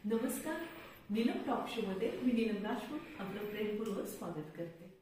नमस्कार, Neelam talk show मध्ये मी नीलम राजपूत आपलं प्रेमपूर्वक स्वागत करते.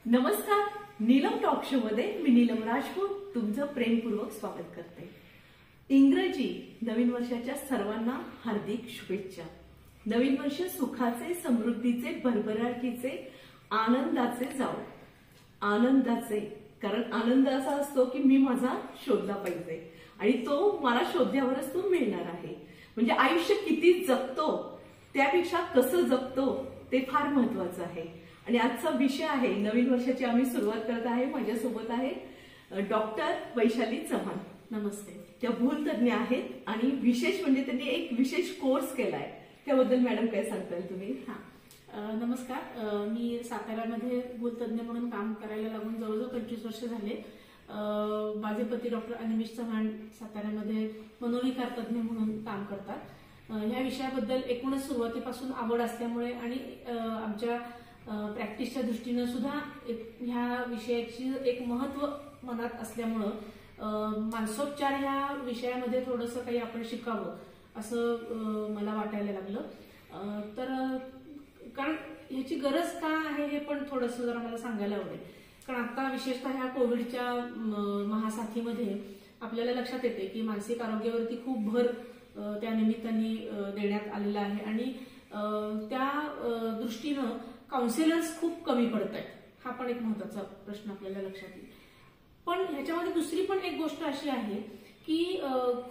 नमस्कार, नीलम टॉक शो मध्ये मी नीलम राजपूत तुमचं प्रेमपूर्वक स्वागत करते. इंग्रजी नवीन वर्षाच्या सर्वांना हार्दिक शुभेच्छा. नवीन वर्ष सुखाचे, समृद्धीचे, भरभराटीचे, आनंदाचे जावो. आनंदाचे, कारण आनंद असा असतो की मी माझा शोधला पाहिजे आणि तो मला शोधल्यावरच तो मिळणार आहे. म्हणजे आयुष्य किती जगतो त्यापेक्षा कसं जगतो ते फार महत्वाचं आहे. आणि आजचा विषय आहे, नवीन वर्षाची आम्ही सुरुवात करत आहे. माझ्यासोबत आहे डॉक्टर वैशाली चव्हाण. नमस्ते. त्या भूलतज्ञ आहेत आणि विशेष म्हणजे त्यांनी एक विशेष कोर्स केलाय. त्याबद्दल मॅडम काय सांगताल तुम्ही? नमस्कार. मी साताऱ्यामध्ये भूलतज्ञ म्हणून काम करायला लागून जवळजवळ 25 वर्ष झाले. माझे पती डॉक्टर अनिमेश चव्हाण साताऱ्यामध्ये मनोविकार तज्ञ म्हणून काम करतात. ह्या विषयाबद्दल एकूणच सुरुवातीपासून आवड असल्यामुळे आणि आमच्या प्रॅक्टिसच्या दृष्टीनं सुद्धा ह्या विषयाची एक महत्व मनात असल्यामुळं मानसोपचार ह्या विषयामध्ये थोडंसं काही आपण शिकावं असं मला वाटायला लागलं. तर कारण ह्याची गरज का आहे हे पण थोडंसं जरा मला सांगायला आवडेल. कारण आता विशेषतः ह्या कोविडच्या महासाथीमध्ये आपल्याला लक्षात येते की मानसिक आरोग्यावरती खूप भर त्या निमित्ताने देण्यात आलेला आहे आणि त्या दृष्टीनं काउन्सिलर्स खूप कमी पडत आहेत. हा पण एक महत्वाचा प्रश्न आपल्याला लक्षात येईल. पण ह्याच्यामध्ये दुसरी पण एक गोष्ट अशी आहे की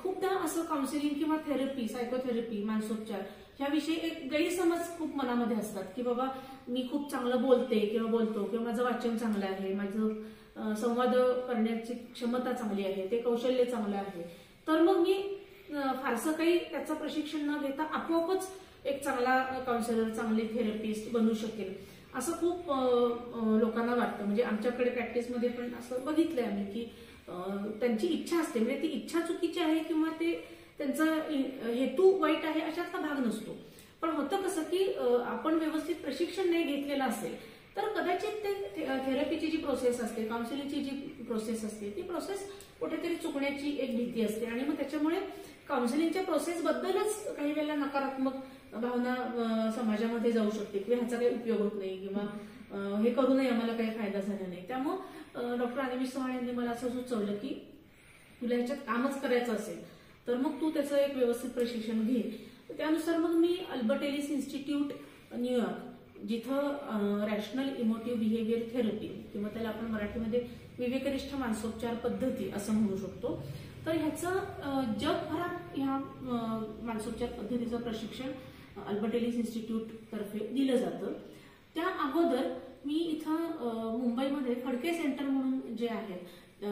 खूपदा असं काउन्सिलिंग किंवा थेरपी, सायकोथेरपी, मानसोपचार ह्याविषयी एक गैरसमज खूप मनामध्ये असतात की बाबा मी खूप चांगलं बोलते किंवा बोलतो किंवा माझं वाचन चांगलं आहे, माझं संवाद करण्याची क्षमता चांगली आहे, ते कौशल्य चांगलं आहे, तर मग मी फारसं काही त्याचं प्रशिक्षण न घेता आपोआपच एक चांगला काउन्सिलर, चांगले थेरपिस्ट बनू शकेल असं खूप लोकांना वाटतं. म्हणजे आमच्याकडे प्रॅक्टिसमध्ये पण असं बघितलंय आम्ही की त्यांची इच्छा असते, म्हणजे ती इच्छा चुकीची आहे किंवा ते त्यांचा हेतू वाईट आहे अशातला भाग नसतो. पण होतं कसं की आपण व्यवस्थित प्रशिक्षण नाही घेतलेलं असेल तर कदाचित ते थेरपीची जी प्रोसेस असते, काउन्सिलिंगची जी प्रोसेस असते ती प्रोसेस कुठेतरी चुकण्याची एक भीती असते आणि मग त्याच्यामुळे काउन्सिलिंगच्या प्रोसेस बद्दलच काही वेळेला नकारात्मक भावना समाजामध्ये जाऊ शकते किंवा ह्याचा काही उपयोग होत नाही किंवा हे करूनही आम्हाला काही फायदा झाला नाही. त्यामुळं डॉक्टर अनिमेश चव्हाण यांनी मला असं सुचवलं की तुला ह्याच्यात कामच करायचं असेल तर मग तू त्याचं एक व्यवस्थित प्रशिक्षण घे. त्यानुसार मग मी अल्बर्ट एलिस इन्स्टिट्यूट न्यूयॉर्क, जिथं रॅशनल इमोटिव्ह बिहेवियर थेरपी किंवा त्याला आपण मराठीमध्ये विवेकनिष्ठ मानसोपचार पद्धती असं म्हणू शकतो, तर ह्याचं जगभरात ह्या मानसोपचार पद्धतीचं प्रशिक्षण अल्बर्ट एलिस इन्स्टिट्यूट तर्फे दिलं जातं. त्या अगोदर मी इथं मुंबईमध्ये फडके सेंटर म्हणून जे आहेत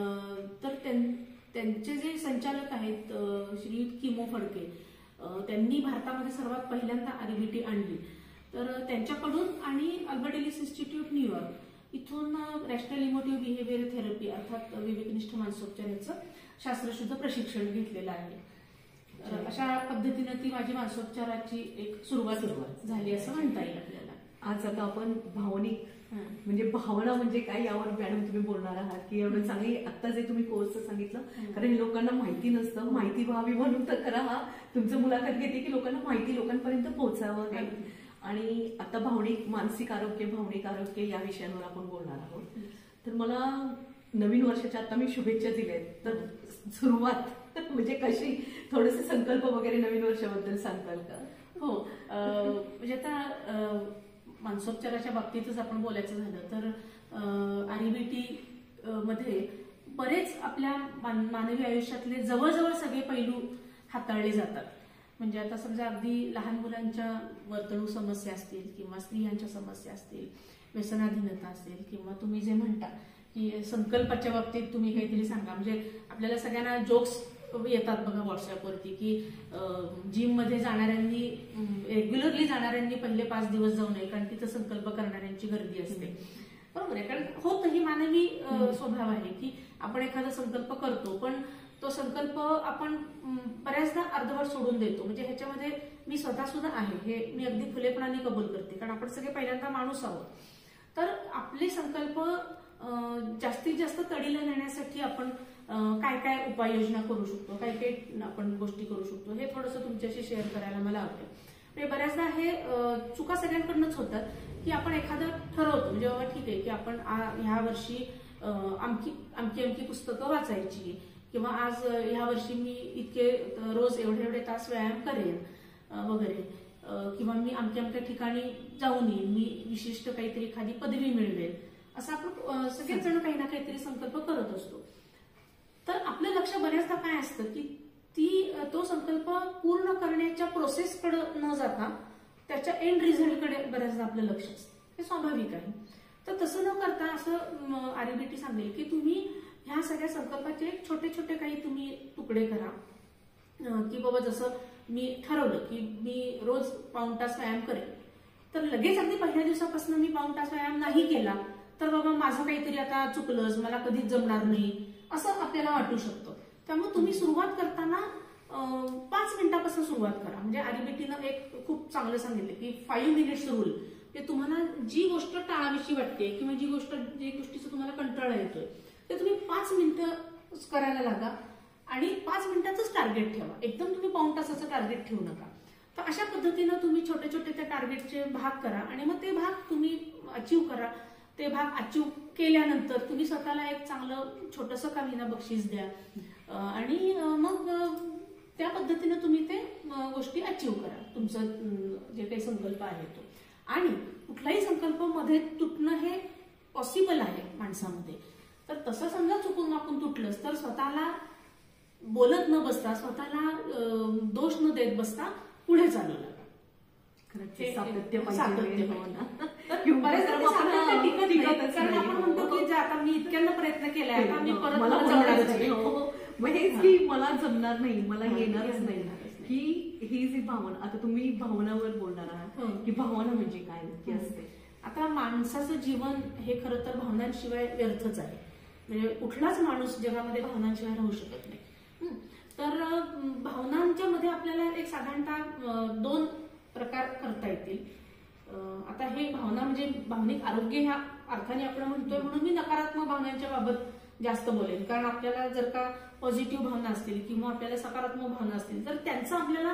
तर त्यांचे जे संचालक आहेत श्रीयुत किमो फडके, त्यांनी भारतामध्ये सर्वात पहिल्यांदा आरबीटी आणली. तर त्यांच्याकडून आणि अल्बर्ट एलिस इन्स्टिट्यूट न्यूयॉर्क इथून रॅशनल इमोटिव्ह बिहेवियर थेरपी अर्थात विवेकनिष्ठ मानसोपचार याचं शास्त्रशुद्ध प्रशिक्षण घेतलेलं आहे. अशा पद्धतीने ती माझी मानसोपचाराची एक सुरुवात झाली असं म्हणता येईल आपल्याला. आज आता आपण भावनिक म्हणजे भावना म्हणजे काय यावर मॅडम तुम्ही बोलणार आहात की एवढं चांगली आता जे तुम्ही कोर्स सांगितलं, कारण लोकांना माहिती नसतं, माहिती व्हावी म्हणून तर खरा हा तुमचं मुलाखत घेते की लोकांना माहिती लोकांपर्यंत पोहोचावं हे. आणि आता भावनिक मानसिक आरोग्य भावनिक आरोग्य या विषयांवर आपण बोलणार आहोत. तर मला नवीन वर्षाच्या आता मी शुभेच्छा दिल्यात, तर सुरुवात म्हणजे कशी थोडेसे संकल्प वगैरे नवीन वर्षाबद्दल सांगताल का? हो, म्हणजे आता मानसोपचाराच्या बाबतीतच आपण बोलायचं झालं तर आरईबीटी मध्ये बरेच आपल्या मानवी आयुष्यातले जवळजवळ सगळे पैलू हाताळले जातात. म्हणजे आता समजा अगदी लहान मुलांच्या वर्तणूक समस्या असतील किंवा स्त्रियांच्या समस्या असतील, व्यसनाधीनता असेल किंवा तुम्ही जे म्हणता की संकल्पाच्या बाबतीत तुम्ही काहीतरी सांगा. म्हणजे आपल्याला सगळ्यांना जोक्स येतात बघा व्हॉट्सअपवरती की जिम मध्ये जाणाऱ्यांनी रेग्युलरली जाणाऱ्यांनी पहिले 5 दिवस जाऊ नये कारण तिथं संकल्प करणाऱ्यांची गर्दी असते. बरोबर आहे, कारण होत ही मानवी स्वभाव आहे की आपण एखादा संकल्प करतो पण तो संकल्प आपण बऱ्याचदा अर्धवट सोडून देतो. म्हणजे ह्याच्यामध्ये मी स्वतः सुद्धा आहे, हे मी अगदी खुलेपणाने कबूल करते, कारण आपण सगळे पहिल्यांदा माणूस आहोत. तर आपले संकल्प जास्तीत जास्त तडीला नेण्यासाठी आपण काय काय उपाययोजना करू शकतो, काय काय आपण गोष्टी करू शकतो, हे थोडंसं तुमच्याशी शेअर करायला मला आवडेल. म्हणजे बऱ्याचदा हे चुका सगळ्यांकडूनच होतात की आपण एखादं ठरवतो, म्हणजे बाबा ठीक आहे की आपण ह्या वर्षी आमकी पुस्तकं वाचायची किंवा आज ह्या वर्षी मी इतके रोज एवढे तास व्यायाम करेन वगैरे, किंवा मी अमक्या ठिकाणी जाऊन येईन, मी विशिष्ट काहीतरी एखादी पदवी मिळवेल, असं आपण सगळेच जण काही ना काहीतरी संकल्प करत असतो. तर आपलं लक्ष बऱ्याचदा काय असतं की तो संकल्प पूर्ण करण्याच्या प्रोसेसकडे न जाता त्याच्या एंड रिझल्टकडे बऱ्याचदा आपलं लक्ष असतं. हे स्वाभाविक आहे. तर तसं न करता असं आरईबीटी सांगेल की तुम्ही ह्या सगळ्या संकल्पाचे छोटे छोटे काही तुम्ही तुकडे करा. की बाबा जसं मी ठरवलं की मी रोज पाऊण तास व्यायाम करेन, तर लगेच अगदी पहिल्या दिवसापासून मी पाऊण तास व्यायाम नाही केला तर बाबा माझं काहीतरी आता चुकलंच, मला कधीच जमणार नाही असं आपल्याला वाटू शकतं. त्यामुळे तुम्ही सुरुवात करताना 5 मिनिटापासून सुरुवात करा. म्हणजे आरईबीटीनं एक खूप चांगलं सांगितलं की 5 मिनिट्स रूल. ते तुम्हाला जी गोष्ट टाळावीशी वाटते किंवा जी गोष्टीचा तुम्हाला कंटाळा येतोय ते तुम्ही 5 मिनिटं करायला लागा आणि 5 मिनिटाचंच टार्गेट ठेवा. एकदम तुम्ही पाऊण तासाचं टार्गेट ठेवू नका. तर अशा पद्धतीनं तुम्ही छोटे छोटे त्या टार्गेटचे भाग करा आणि मग ते भाग तुम्ही अचीव्ह करा. ते भाग अचीव्ह केल्यानंतर तुम्ही स्वतःला एक चांगलं छोटंसं का विना बक्षीस द्या आणि मग त्या पद्धतीनं तुम्ही ते गोष्टी अचीव्ह करा, तुमचं जे काही संकल्प आहे तो. आणि कुठलाही संकल्प मध्ये तुटणं हे पॉसिबल आहे माणसामध्ये. तर तसं समजा चुकून आपण तुटलंच तर स्वतःला बोलत न बसता, स्वतःला दोष न देत बसता पुढे चालू लागा. सातत्य कारण आपण म्हणतो की आता मी इतक्यांदा प्रयत्न केलाय, आता मी परत मला जमणार नाही, मला येणारच नाही. ही जी भावना, आता तुम्ही भावनावर बोलणार आहात की भावना म्हणजे काय नक्की असते? आता माणसाचं जीवन हे खरं तर भावनांशिवाय व्यर्थच आहे. म्हणजे कुठलाच माणूस जगामध्ये भावनांशिवाय राहू शकत नाही. तर भावनांच्या मध्ये आपल्याला एक साधारणतः 2 प्रकार करता येतील. आता हे भावना म्हणजे भावनिक आरोग्य ह्या अर्थाने आपण म्हणतोय म्हणून मी नकारात्मक भावनांच्या बाबत जास्त बोलेन. कारण आपल्याला जर का पॉझिटिव्ह भावना असतील किंवा आपल्याला सकारात्मक भावना असतील तर त्यांचं आपल्याला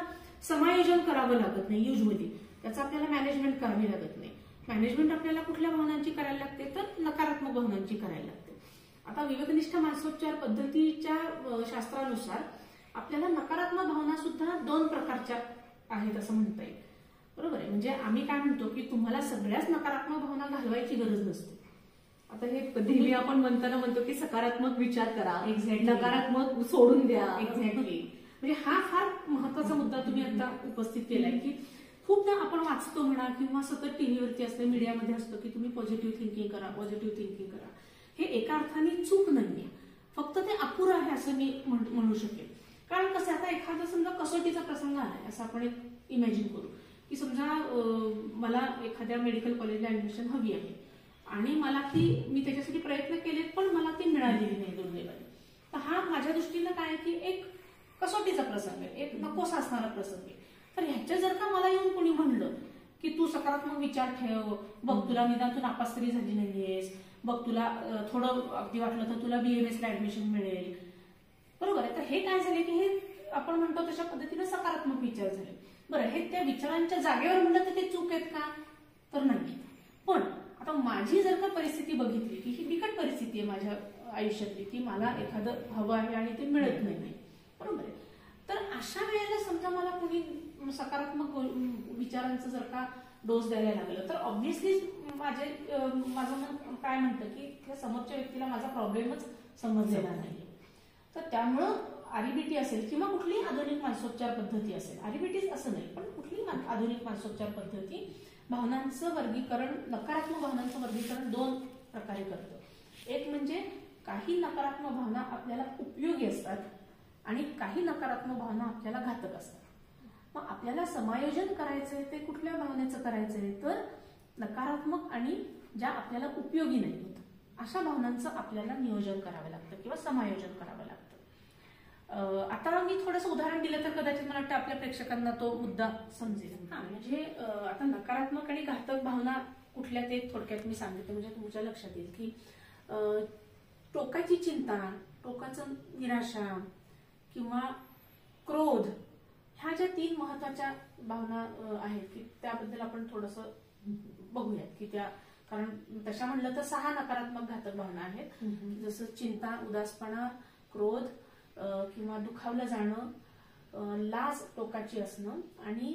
समायोजन करावं लागत नाही. युजली त्याचं आपल्याला मॅनेजमेंट करावी लागत नाही. मॅनेजमेंट आपल्याला कुठल्या भावनांची करायला लागते तर नकारात्मक भावनांची करायला लागते. आता विवेकनिष्ठ मानसोपचार पद्धतीच्या शास्त्रानुसार आपल्याला नकारात्मक भावना सुद्धा 2 प्रकारच्या आहेत असं म्हणता येईल. बरोबर आहे. म्हणजे आम्ही काय म्हणतो की तुम्हाला सगळ्याच नकारात्मक भावना घालवायची गरज नसते. आता हे नेहमी आपण म्हणतो की सकारात्मक विचार करा, नकारात्मक सोडून द्या. एक्झॅक्टली. म्हणजे हा फार महत्वाचा मुद्दा तुम्ही आता उपस्थित केलाय की खूपदा आपण वाचतो म्हणा किंवा सतत टीव्हीवरती असतं, मीडियामध्ये असतं की तुम्ही पॉझिटिव्ह थिंकिंग करा, पॉझिटिव्ह थिंकिंग करा. हे एका अर्थाने चूक नाहीये, फक्त ते अपुरं आहे असं मी म्हणू शकेल. कारण कसं आता एखादा समजा कसोटीचा प्रसंग आलाय असं आपण एक इमॅजिन करू की समजा मला एखाद्या मेडिकल कॉलेजला ऍडमिशन हवी आहे आणि मी त्याच्यासाठी प्रयत्न केलेत पण मला ती मिळालेली नाही दुर्दैवाने. तर हा माझ्या दृष्टीनं काय की एक कसोटीचा प्रसंग आहे, एक नकोसा असणारा प्रसंग आहे. तर ह्याच्या जर का मला येऊन कोणी म्हणलं की तू सकारात्मक विचार ठेव, बघ तुला निदान तू नापास तरी झाली नाहीयेस, बघ तुला थोडं अगदी वाटलं तर तुला BMS ला ऍडमिशन मिळेल, बरोबर आहे. तर हे काय झाले की हे आपण म्हणतो तशा पद्धतीने सकारात्मक विचार झाले. बरं, हे त्या विचारांच्या जागेवर म्हणलं तर ते चूक आहेत का? तर नाही. पण आता माझी जर का परिस्थिती बघितली की ही बिकट परिस्थिती आहे माझ्या आयुष्यातली, की मला एखादं हवं आहे आणि ते मिळत नाही, बरोबर आहे. तर अशा वेळेला समजा मला कोणी सकारात्मक विचारांचं जर का डोस द्यायला लागलं तर ऑब्व्हियसली माझं मन काय म्हणतं की त्या समोरच्या व्यक्तीला माझा प्रॉब्लेमच समजलेला नाही. तर त्यामुळं आरईबीटी असेल किंवा कुठलीही आधुनिक मानसोपचार पद्धती असेल, आरईबीटीच असं नाही पण कुठलीही आधुनिक मानसोपचार पद्धती भावनांचं वर्गीकरण, नकारात्मक भावनांचं वर्गीकरण 2 प्रकारे करतं. एक म्हणजे काही नकारात्मक भावना आपल्याला उपयोगी असतात आणि काही नकारात्मक भावना आपल्याला घातक असतात. मग आपल्याला समायोजन करायचंय ते कुठल्या भावनेचं करायचंय, तर नकारात्मक आणि ज्या आपल्याला उपयोगी नाही होत अशा भावनांचं आपल्याला नियोजन करावं लागतं किंवा समायोजन करावं लागतं. आता मी थोडंसं उदाहरण दिलं तर कदाचित मला वाटतं आपल्या प्रेक्षकांना तो मुद्दा समजेल. म्हणजे आता नकारात्मक आणि घातक भावना कुठल्या ते थोडक्यात मी सांगितलं म्हणजे तुमच्या लक्षात येईल की टोकाची चिंता, टोकाचं निराशा किंवा क्रोध, ह्या ज्या 3 महत्वाच्या भावना आहेत की त्याबद्दल आपण थोडंसं बघूयात की त्या, कारण तशा म्हणलं तर 6 नकारात्मक घातक भावना आहेत. जसं चिंता, उदासपणा, क्रोध किंवा दुखावलं जाणं, लाज टोकाची असणं आणि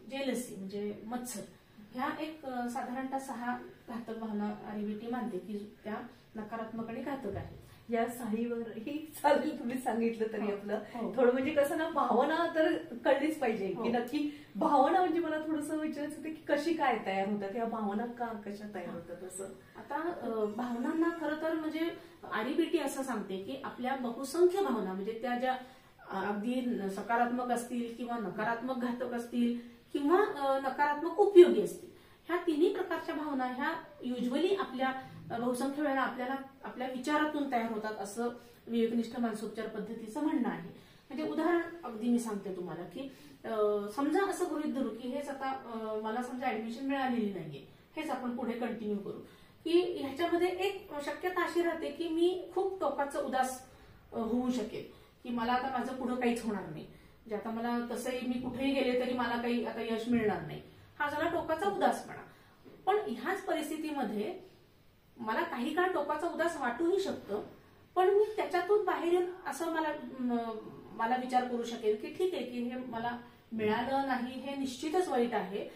जेलसी म्हणजे मत्सर, ह्या एक साधारणतः 6 घातक भावना आरईबीटी मानते की त्या नकारात्मक आणि घातक आहेत. या साईवरही चालेल तुम्ही सांगितलं तरी आपलं थोडं म्हणजे कसं ना, भावना तर कळलीच पाहिजे की नक्की भावना म्हणजे मला थोडंसं विचारायचं होतं की कशी काय तयार होतात, या भावना कशा तयार होतात असं. आता भावनांना खरं तर म्हणजे आरईबीटी असं सांगते की आपल्या बहुसंख्य भावना म्हणजे त्या ज्या अगदी सकारात्मक असतील किंवा नकारात्मक घातक असतील किंवा नकारात्मक उपयोगी असतील, ह्या तिन्ही प्रकारच्या भावना ह्या युजली आपल्या बहुसंख्य वेळा आपल्याला आपल्या विचारातून तयार होतात असं विवेकनिष्ठ मानसोपचार पद्धतीचं म्हणणं आहे. म्हणजे उदाहरण अगदी मी सांगते तुम्हाला की समजा असं गृहीत धरू की हेच आता मला समजा ऍडमिशन मिळालेली नाहीये, हेच आपण पुढे कंटिन्यू करू की ह्याच्यामध्ये एक शक्यता अशी राहते की मी खूप टोकाचं उदास होऊ शकेल की मला आता माझं पुढे काहीच होणार नाही, म्हणजे आता मला तसंही मी कुठेही गेले तरी मला काही आता यश मिळणार नाही, हा झाला टोकाचा उदासपणा. पण ह्याच परिस्थितीमध्ये मला काही काळ टोकाचा उदास वाटूही शकतं, पण मी त्याच्यातून बाहेर येऊन असं मला विचार करू शकेल की ठीक आहे की हे मला मिळालं नाही हे निश्चितच वाईट आहे,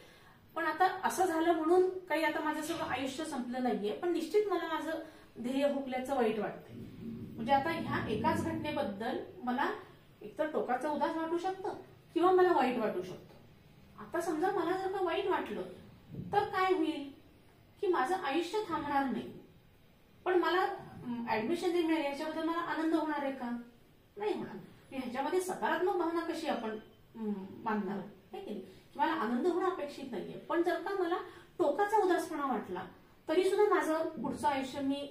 पण आता असं झालं म्हणून काही आता माझं सगळं आयुष्य संपलं नाहीये, पण निश्चित मला माझं ध्येय हुकल्याचं वाईट वाटतंय. म्हणजे आता ह्या एकाच घटनेबद्दल मला एकतर टोकाचा उदास वाटू शकतं किंवा मला वाईट वाटू शकतं. आता समजा मला जर का वाईट वाटलं तर काय होईल की माझं आयुष्य थांबणार नाही, पण मला ऍडमिशन जे मिळेल याच्याबद्दल मला आनंद होणार आहे का? नाही होणार. ह्याच्यामध्ये सकारात्मक भावना कशी आपण मानणार आहे की नाही, मला आनंद होणं अपेक्षित नाहीये, पण जर का मला टोकाचा उदासपणा वाटला तरी सुद्धा माझं पुढचं आयुष्य मी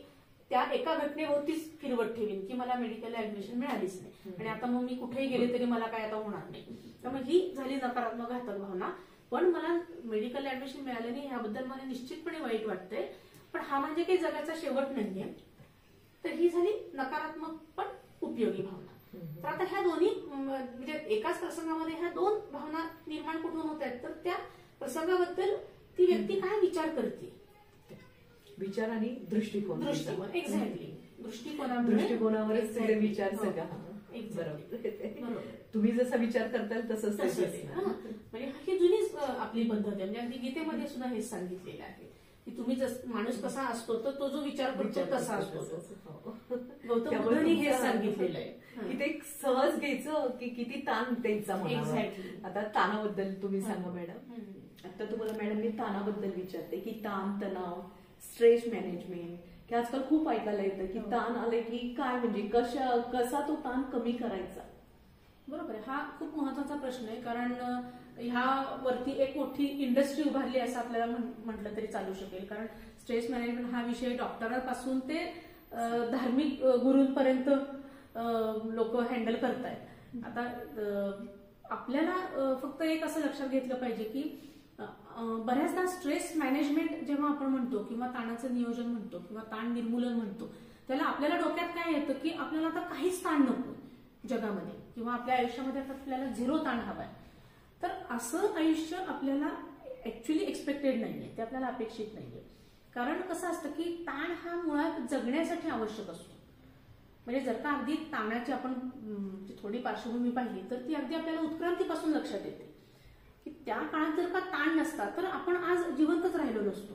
त्या एका घटनेवरतीच फिरवत ठेवीन की मला मेडिकल ऍडमिशन मिळालीच नाही आणि आता मग मी कुठेही गेले तरी मला काय आता होणार नाही. त्यामुळे ही झाली नकारात्मक घातक भावना. पण मला मेडिकल ऍडमिशन मिळालं नाही ह्याबद्दल मला निश्चितपणे वाईट वाटतंय, पण हा म्हणजे काही जगाचा शेवट नाहीये. तर ही झाली नकारात्मक पण उपयोगी भावना. तर आता ह्या दोन्ही म्हणजे एकाच प्रसंगामध्ये ह्या 2 भावना निर्माण कुठून होत आहेत, तर त्या प्रसंगाबद्दल ती व्यक्ती काय विचार करते, विचार आणि दृष्टिकोन. एक्झॅक्टली दृष्टिकोनावरच ते विचार सगळा. बरोबर, तुम्ही जसा विचार करताल तसंच. म्हणजे ही जुनीच आपली पद्धत आहे. म्हणजे अगदी गीतेमध्ये सुद्धा हेच सांगितलेलं आहे की तुम्ही माणूस कसा असतो तर तो जो विचार करतो तसा असतो. गौतम बुद्धांनी हेच सांगितलेलं आहे की ते सहज घ्यायचं की किती ताण त्यांचा. एक्झॅक्टली. आता ताणाबद्दल तुम्ही सांगा मॅडम. आता तुम्हाला मॅडम मी ताणाबद्दल विचारते की ताण, तणाव, स्ट्रेस मॅनेजमेंट, की आजकाल खूप ऐकायला येतं की ताण आले की काय म्हणजे कसा तो ताण कमी करायचा. बरोबर आहे. हा खूप महत्वाचा प्रश्न आहे, कारण ह्यावरती एक मोठी इंडस्ट्री उभारली असं आपल्याला म्हटलं तरी चालू शकेल. कारण स्ट्रेस मॅनेजमेंट हा विषय डॉक्टरांपासून ते धार्मिक गुरूंपर्यंत लोक हँडल करतायत. आता आपल्याला फक्त एक असं लक्षात घेतलं पाहिजे की बऱ्याचदा स्ट्रेस मॅनेजमेंट जेव्हा आपण म्हणतो किंवा ताणाचं नियोजन म्हणतो किंवा ताण निर्मूलन म्हणतो, त्याला आपल्याला डोक्यात काय येतं की आपल्याला आता काहीच ताण नको जगामध्ये किंवा आपल्या आयुष्यामध्ये आता आपल्याला झिरो ताण हवाय. तर असं आयुष्य आपल्याला ऍक्च्युली एक्सपेक्टेड नाहीये, ते आपल्याला अपेक्षित नाहीये. कारण कसं असतं की ताण हा मुळात जगण्यासाठी आवश्यक असतो. म्हणजे जर का अगदी ताणाची आपण थोडी पार्श्वभूमी पाहिली तर ती अगदी आपल्याला उत्क्रांतीपासून लक्षात येते की त्या काळात जर का ताण नसता तर आपण आज जिवंतच राहिलो नसतो.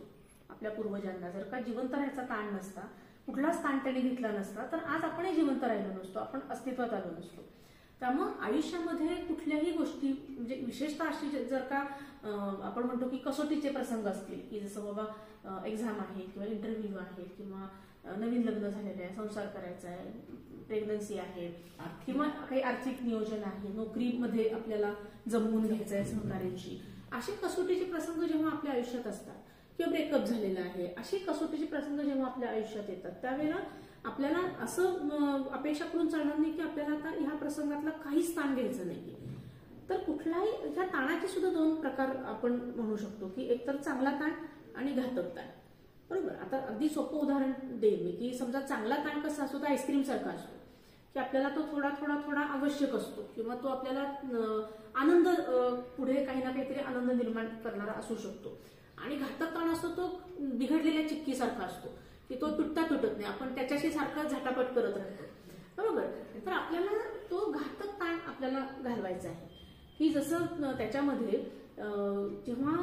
आपल्या पूर्वजांना जर का जिवंत राहायचा ताण नसता, कुठलाच ताण त्यांनी घेतला नसता, तर आज आपणही जिवंत राहिलो नसतो, आपण अस्तित्वात आलो नसतो. त्यामुळे आयुष्यामध्ये कुठल्याही गोष्टी म्हणजे विशेषतः अशी जर का आपण म्हणतो की कसोटीचे प्रसंग असतील की जसं बाबा एक्झाम आहे किंवा इंटरव्ह्यू आहे किंवा नवीन लग्न झालेलं आहे, संसार करायचा आहे, प्रेग्नन्सी आहे किंवा काही आर्थिक नियोजन आहे, नोकरीमध्ये आपल्याला जमवून घ्यायचं आहे सहकार्यांशी, असे कसोटीचे प्रसंग जेव्हा आपल्या आयुष्यात असतात किंवा ब्रेकअप झालेला आहे, असे कसोटीचे प्रसंग जेव्हा आपल्या आयुष्यात येतात त्यावेळेला आपल्याला असं अपेक्षा करून चालणार नाही की आपल्याला आता ह्या प्रसंगातला काहीच ताण घ्यायचं नाहीये. तर कुठलाही ह्या ताणाचे सुद्धा दोन प्रकार आपण म्हणू शकतो की एकतर चांगला ताण आणि घातक ताण. बरोबर. आता अगदी सोपं उदाहरण देईन मी की समजा चांगला ताण कसा असतो, तर आईस्क्रीम सारखा असतो की आपल्याला तो थोडा थोडा थोडा आवश्यक असतो किंवा तो आपल्याला आनंद पुढे काही ना काहीतरी आनंद निर्माण करणारा असू शकतो. आणि घातक ताण असतो तो बिघडलेल्या चिक्कीसारखा असतो की तो तुटत नाही, आपण त्याच्याशी सारखा झटापट करत राहतो. बरोबर. तर आपल्याला तो घातक ताण आपल्याला घालवायचा आहे की जसं त्याच्यामध्ये जेव्हा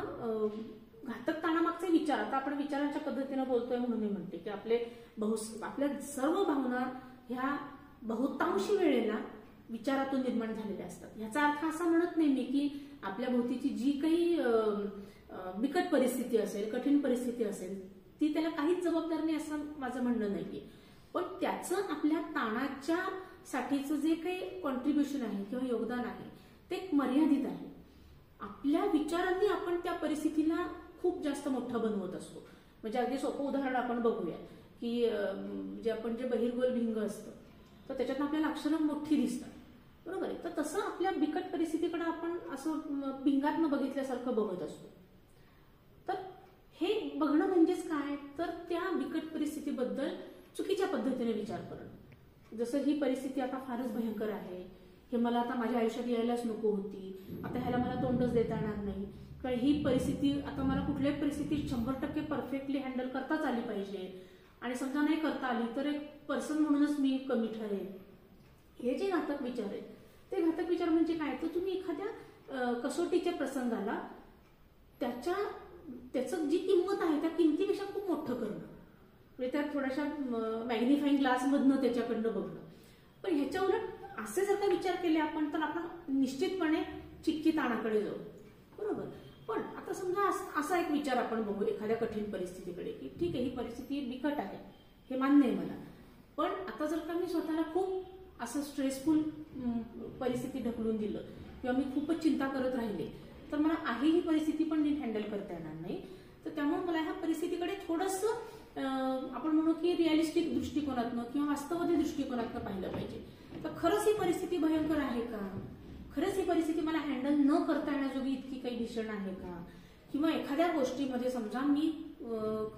घातक ताणामागचे विचार, आता आपण विचारांच्या पद्धतीने बोलतोय म्हणून मी म्हणते की आपल्या सर्व भावना ह्या बहुतांशी वेळेला विचारातून निर्माण झालेल्या असतात. याचा अर्थ असा म्हणत नाही मी की आपल्या भोवतीची जी काही बिकट परिस्थिती असेल, कठीण परिस्थिती असेल, ती त्याला काहीच जबाबदार नाही असं माझं म्हणणं नाहीये. पण त्याचं आपल्या ताणाच्या साठीचं जे काही कॉन्ट्रीब्युशन आहे किंवा योगदान आहे ते मर्यादित आहे. आपल्या विचारांनी आपण त्या परिस्थितीला खूप जास्त मोठं बनवत असतो. म्हणजे अगदी सोपं उदाहरण आपण बघूया की जे बहिर्गोल भिंग असतं तर त्याच्यातून आपल्याला अक्षरं मोठी दिसतात. बरोबर आहे. तर तसं आपल्या बिकट परिस्थितीकडे आपण असं भिंगातनं बघितल्यासारखं बघत असतो. तर हे बघणं म्हणजेच काय, तर त्या बिकट परिस्थितीबद्दल चुकीच्या पद्धतीने विचार करणं. जसं ही परिस्थिती आता फारच भयंकर आहे, हे मला आता माझ्या आयुष्यात यायलाच नको होती, आता ह्याला मला तोंडच देता येणार नाही, किंवा ही परिस्थिती आता मला कुठल्याही परिस्थिती 100% परफेक्टली हँडल करताच आली पाहिजे आणि समजा नाही करता आली तर एक पर्सन म्हणूनच मी कमी ठरेन. हे जे घातक विचार आहेत ते घातक विचार म्हणजे काय, तर तुम्ही एखाद्या कसोटीच्या प्रसंगाला त्याचं जी किंमत आहे त्या किमतीपेक्षा खूप मोठं करणं, म्हणजे त्यात थोड्याशा मॅग्निफाईंग ग्लासमधनं त्याच्याकडनं बघणं. पण ह्याच्या उलट असे जर का विचार केले आपण तर आपण निश्चितपणे चिक्की ताणाकडे जाऊ. बरोबर. पण आता समजा असा एक विचार आपण बघू एखाद्या कठीण परिस्थितीकडे की ठीक आहे ही परिस्थिती बिकट आहे, हे मान्य आहे मला, पण आता जर का मी स्वतःला खूप असं स्ट्रेसफुल परिस्थिती ढकलून दिलं किंवा मी खूपच चिंता करत राहिले तर मला आहे ही परिस्थिती पण नीट हँडल करता येणार नाही. तर त्यामुळे मला ह्या परिस्थितीकडे थोडंसं आपण म्हणू की रिअलिस्टिक दृष्टिकोनातनं किंवा वास्तववादी दृष्टिकोनातनं पाहिलं पाहिजे. तर खरंच ही परिस्थिती भयंकर आहे का, खरंच ही परिस्थिती मला हँडल न करता येण्याजोगी इतकी काही भीषण आहे का, किंवा एखाद्या गोष्टीमध्ये समजा मी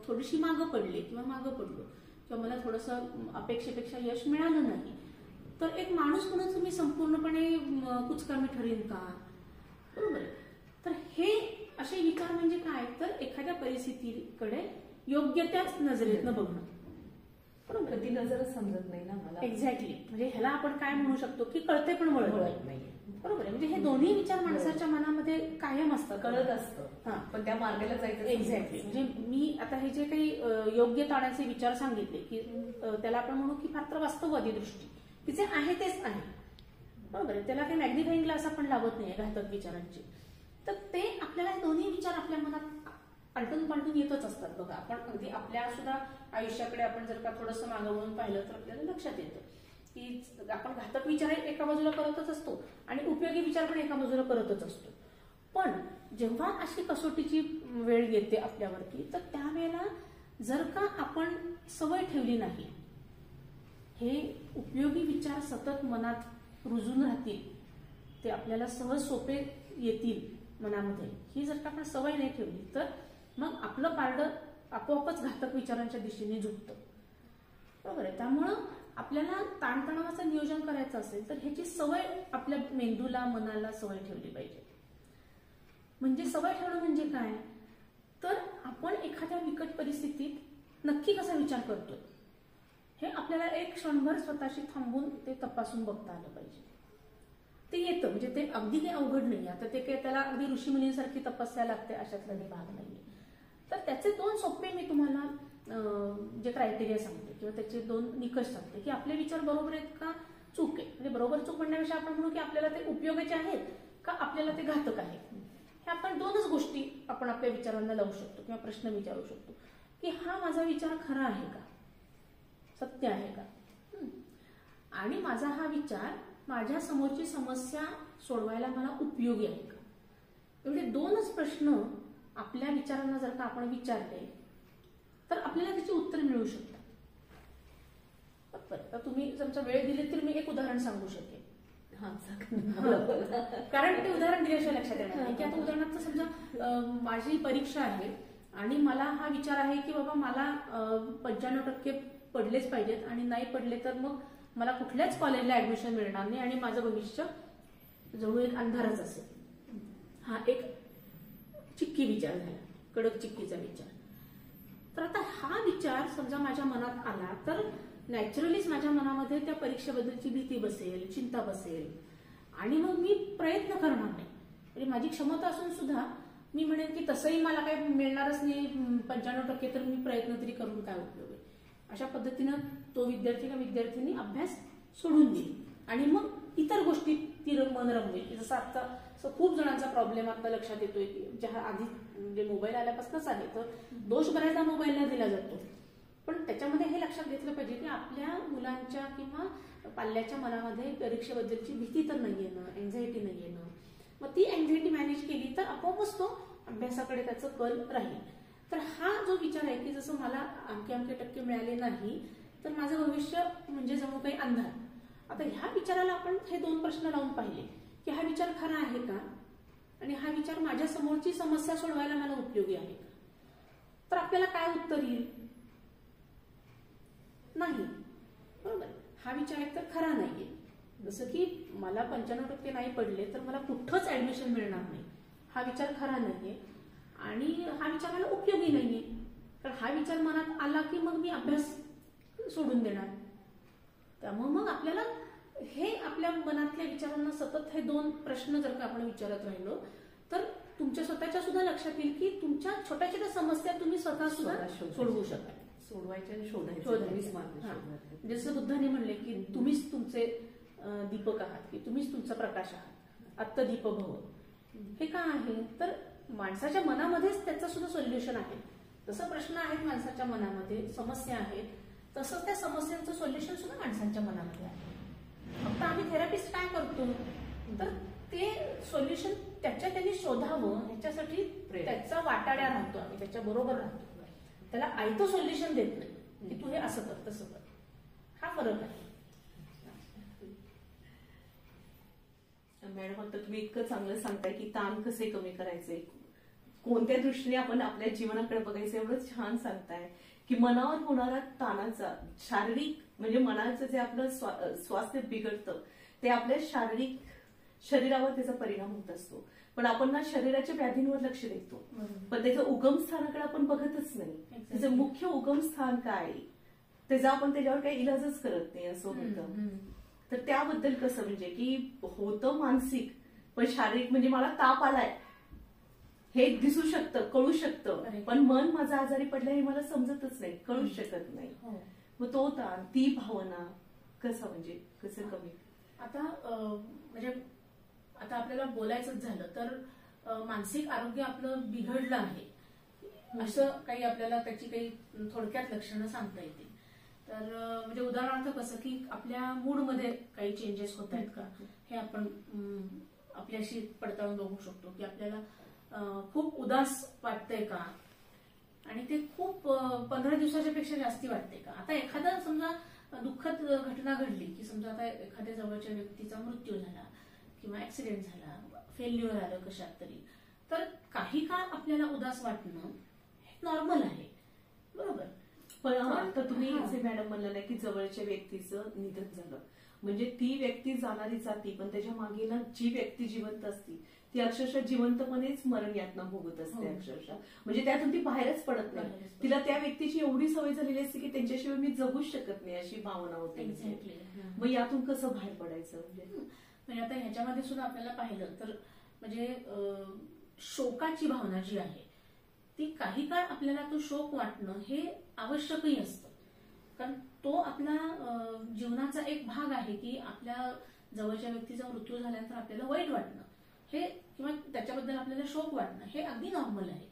थोडीशी मागं पडले किंवा मागं पडलो किंवा मला थोडंसं अपेक्षेपेक्षा यश मिळालं नाही तर एक माणूस म्हणून मी संपूर्णपणे कुचकामी ठरेन का. बरोबर. तर हे असे विचार म्हणजे काय, तर एखाद्या परिस्थितीकडे योग्य त्याच नजरेतनं बघणं. बरोबर. ती नजरच समजत नाही ना मला. एक्झॅक्टली. म्हणजे ह्याला आपण काय म्हणू शकतो की कळते पण वळत नाही. बरोबर आहे. म्हणजे हे दोन्ही विचार माणसाच्या मनामध्ये कायम असतात, कळत असतं, पण त्या मार्गाला जायचं. एक्झॅक्टली. म्हणजे मी आता हे जे काही योग्य ताणाचे विचार सांगितले की त्याला आपण म्हणू की फार वास्तववादी दृष्टी की जे आहे तेच आहे. बरोबर आहे. त्याला काही मॅग्निफाईंग ग्लास आपण लावत नाही घातक विचारांची. तर ते आपल्याला दोन्ही विचार आपल्या मनात आलटून पालटून येतच असतात. बघा आपण अगदी आपल्या सुद्धा आयुष्याकडे आपण जर का थोडंसं मागवून पाहिलं तर आपल्याला लक्षात येतं की आपण घातक विचार एका बाजूला करतच असतो आणि उपयोगी विचार पण एका बाजूला करतच असतो. पण जेव्हा अशी कसोटीची वेळ येते आपल्यावरती तर त्यावेळेला जर का आपण सवय ठेवली नाही, हे उपयोगी विचार सतत मनात रुजून राहतील ते आपल्याला सहज सोपे येतील मनामध्ये, ही जर का आपण सवय नाही ठेवली तर मग आपलं पारडं आपोआपच घातक विचारांच्या दिशेने झुकतं. बरोबर आहे. त्यामुळं आपल्याला ताणतणावाचं नियोजन करायचं असेल तर ह्याची सवय आपल्या मेंदूला, मनाला सवय ठेवली पाहिजे. म्हणजे सवय ठेवणं म्हणजे काय, तर आपण एखाद्या बिकट परिस्थितीत नक्की कसा विचार करतोय हे आपल्याला एक क्षणभर स्वतःशी थांबून ते तपासून बघता आलं पाहिजे. ते येतं, म्हणजे ते अगदी काही अवघड नाही. आता ते काही त्याला अगदी ऋषीमुनींसारखी तपस्या लागते अशातला काही भाग नाहीये. तर त्याचे 2 सोपे मी तुम्हाला जे क्रायटेरिया सांगते किंवा त्याचे 2 निकष सांगते की आपले विचार बरोबर आहेत का चूक आहे. म्हणजे बरोबर चूक म्हणण्यापेक्षा आपण म्हणू की आपल्याला ते उपयोगाचे आहेत का आपल्याला ते घातक आहे. हे आपण 2च गोष्टी आपण आपल्या विचारांना लावू शकतो किंवा प्रश्न विचारू शकतो की हा माझा विचार खरा आहे का, सत्य आहे का, आणि माझा हा विचार माझ्या समोरची समस्या सोडवायला मला उपयोगी आहे का. एवढे 2च प्रश्न आपल्या विचारांना जर का आपण विचारले तर आपल्याला त्याची उत्तर मिळू शकतात. बरं, तर तुम्ही तुमचा वेळ दिले तर मी एक उदाहरण सांगू शकेन. कारण ते उदाहरण दिल्याशिवाय लक्षात येणार नाही की आता उदाहरणार्थ समजा माझी परीक्षा आहे आणि मला हा विचार आहे की बाबा मला 95% पडलेच पाहिजेत आणि नाही पडले तर मग मला कुठल्याच कॉलेजला ऍडमिशन मिळणार नाही आणि माझं भविष्य जवळ एक अंधारच असेल. हा एक चिक्की विचार झाला, कडक चिक्कीचा विचार. तर आता हा विचार समजा माझ्या मनात आला तर नॅचरलीच माझ्या मनामध्ये त्या परीक्षेबद्दलची भीती बसेल, चिंता बसेल आणि मग मी प्रयत्न करणार नाही. म्हणजे माझी क्षमता असून सुद्धा मी म्हणेन की तसंही मला काही मिळणारच नाही 95%, तर मी प्रयत्न तरी करून काय उपयोग आहे. अशा पद्धतीनं तो विद्यार्थी किंवा विद्यार्थिनी अभ्यास सोडून देईल आणि मग इतर गोष्टी ती मन रमवेल. जसं आता खूप जणांचा प्रॉब्लेम आता लक्षात येतोय की ज्या आधी म्हणजे मोबाईल आल्यापासूनच आहे, तर दोष बऱ्याचदा मोबाईलला दिला जातो. पण त्याच्यामध्ये हे लक्षात घेतलं पाहिजे की आपल्या मुलांच्या किंवा पाल्याच्या मनामध्ये परीक्षेबद्दलची भीती तर नाही येणं, एन्झायटी नाही येणं. मग ती एन्झायटी मॅनेज केली तर आपोआपच तो अभ्यासाकडे त्याचं कल राहील. तर हा जो विचार आहे की जसं मला अमके टक्के मिळाले नाही तर माझं भविष्य म्हणजे जणू काही अंधार. आता ह्या विचाराला आपण हे 2 प्रश्न लावून पाहिले की हा विचार खरा आहे का आणि हा विचार माझ्या समोरची समस्या सोडवायला मला उपयोगी आहे का. तर आपल्याला काय उत्तर येईल, नाही. बरोबर, हा विचार एक तर खरा नाहीये. जसं की मला 95% नाही पडले तर मला कुठंच ऍडमिशन मिळणार नाही, हा विचार खरा नाहीये आणि हा विचार मला उपयोगी नाहीये. तर हा विचार मनात आला की मग मी अभ्यास सोडून देणार. त्यामुळे मग आपल्याला हे आपल्या मनातल्या विचारांना सतत हे 2 प्रश्न जर का आपण विचारत राहिलो तर तुमच्या स्वतःच्या सुद्धा लक्षात येईल की तुमच्या छोट्या छोट्या समस्या तुम्ही स्वतः सुद्धा सोडवू शकाल. सोडवायच्या आणि शोधायचं. जसं बुद्धाने म्हणले की तुम्हीच तुमचे दीपक आहात, की तुम्हीच तुमचा प्रकाश आहात, आत्तदीप भव. हे का आहे तर माणसाच्या मनामध्येच त्याचं सुद्धा सोल्युशन आहे. जसं प्रश्न आहेत माणसाच्या मनामध्ये, समस्या आहेत, तसंच त्या समस्यांचं सोल्युशन सुद्धा माणसांच्या मनामध्ये आहे. फक्त आम्ही थेरपिस्ट काय करतो तर ते सोल्युशन त्यांनी शोधावं ह्याच्यासाठी त्याचा वाटाड्या राहतो, आम्ही त्याच्या बरोबर राहतो. त्याला आयतं सोल्युशन देत नाही की तू हे असं कर तसं कर. हा फरक आहे. मॅडम, आता तुम्ही इतकं चांगलं सांगताय की ताण कसे कमी करायचे, कोणत्या दृष्टीने आपण आपल्या जीवनाकडे बघायचं, एवढं छान सांगताय की मनावर होणारा ताणाचा शारीरिक म्हणजे मनाचं जे आपलं स्वास्थ्य बिघडतं ते आपल्या शारीरिक शरीरावर त्याचा परिणाम होत असतो. पण आपण ना शरीराच्या व्याधींवर लक्ष देतो, पण त्याचं उगमस्थानाकडे आपण बघतच नाही. त्याचं मुख्य उगमस्थान काय त्याचा आपण त्याच्यावर काही इलाजच करत नाही असं होतं. तर त्याबद्दल कसं म्हणजे की होतं मानसिक पण शारीरिक, म्हणजे मला ताप आलाय हे दिसू शकतं, कळू शकतं, पण मन माझं आजारी पडलं हे मला समजतच नाही, कळूच शकत नाही. मग तो ताण, ती भावना कसं म्हणजे कसं कमी. आता म्हणजे आता आपल्याला बोलायचंच झालं तर मानसिक आरोग्य आपलं बिघडलं आहे असं काही आपल्याला त्याची काही थोडक्यात लक्षणं सांगता येतील. तर म्हणजे उदाहरणार्थ कसं की आपल्या मूडमध्ये काही चेंजेस होत आहेत का हे आपण आपल्याशी पडताळून बघू शकतो. की आपल्याला खूप उदास वाटतंय का आणि ते खूप 15 दिवसाच्या पेक्षा जास्ती वाटते का. आता एखादा समजा दुःखद घटना घडली की समजा आता एखाद्या जवळच्या व्यक्तीचा मृत्यू झाला किंवा ऍक्सिडेंट झाला, फेल्युअर आलं कशात तरी, तर काही काळ आपल्याला उदास वाटणं हे नॉर्मल आहे, बरोबर. पण आता तुम्ही जे मॅडम म्हणलं ना की जवळच्या व्यक्तीचं निधन झालं, म्हणजे ती व्यक्ती जाणारी जाती, पण त्याच्या मागे ना जी व्यक्ती जिवंत असती ती अक्षरशः जिवंतपणेच मरण यातना भोगत असते अक्षरशः, म्हणजे त्यातून ती बाहेरच पडत नाही. तिला त्या व्यक्तीची एवढी सवय झालेली असते की त्यांच्याशिवाय मी जगूच शकत नाही अशी भावना होते. मग यातून कसं बाहेर पडायचं? म्हणजे आता ह्याच्यामध्ये सुद्धा आपल्याला पाहिलं तर म्हणजे शोकाची भावना जी आहे ती काही काळ आपल्याला तो शोक वाटणं हे आवश्यकही असतं, कारण तो आपला जीवनाचा एक भाग आहे की आपल्या जवळच्या व्यक्तीचा मृत्यू झाल्यानंतर आपल्याला वाईट वाटणं हे किंवा त्याच्याबद्दल आपल्याला शोक वाटणं हे अगदी नॉर्मल आहे.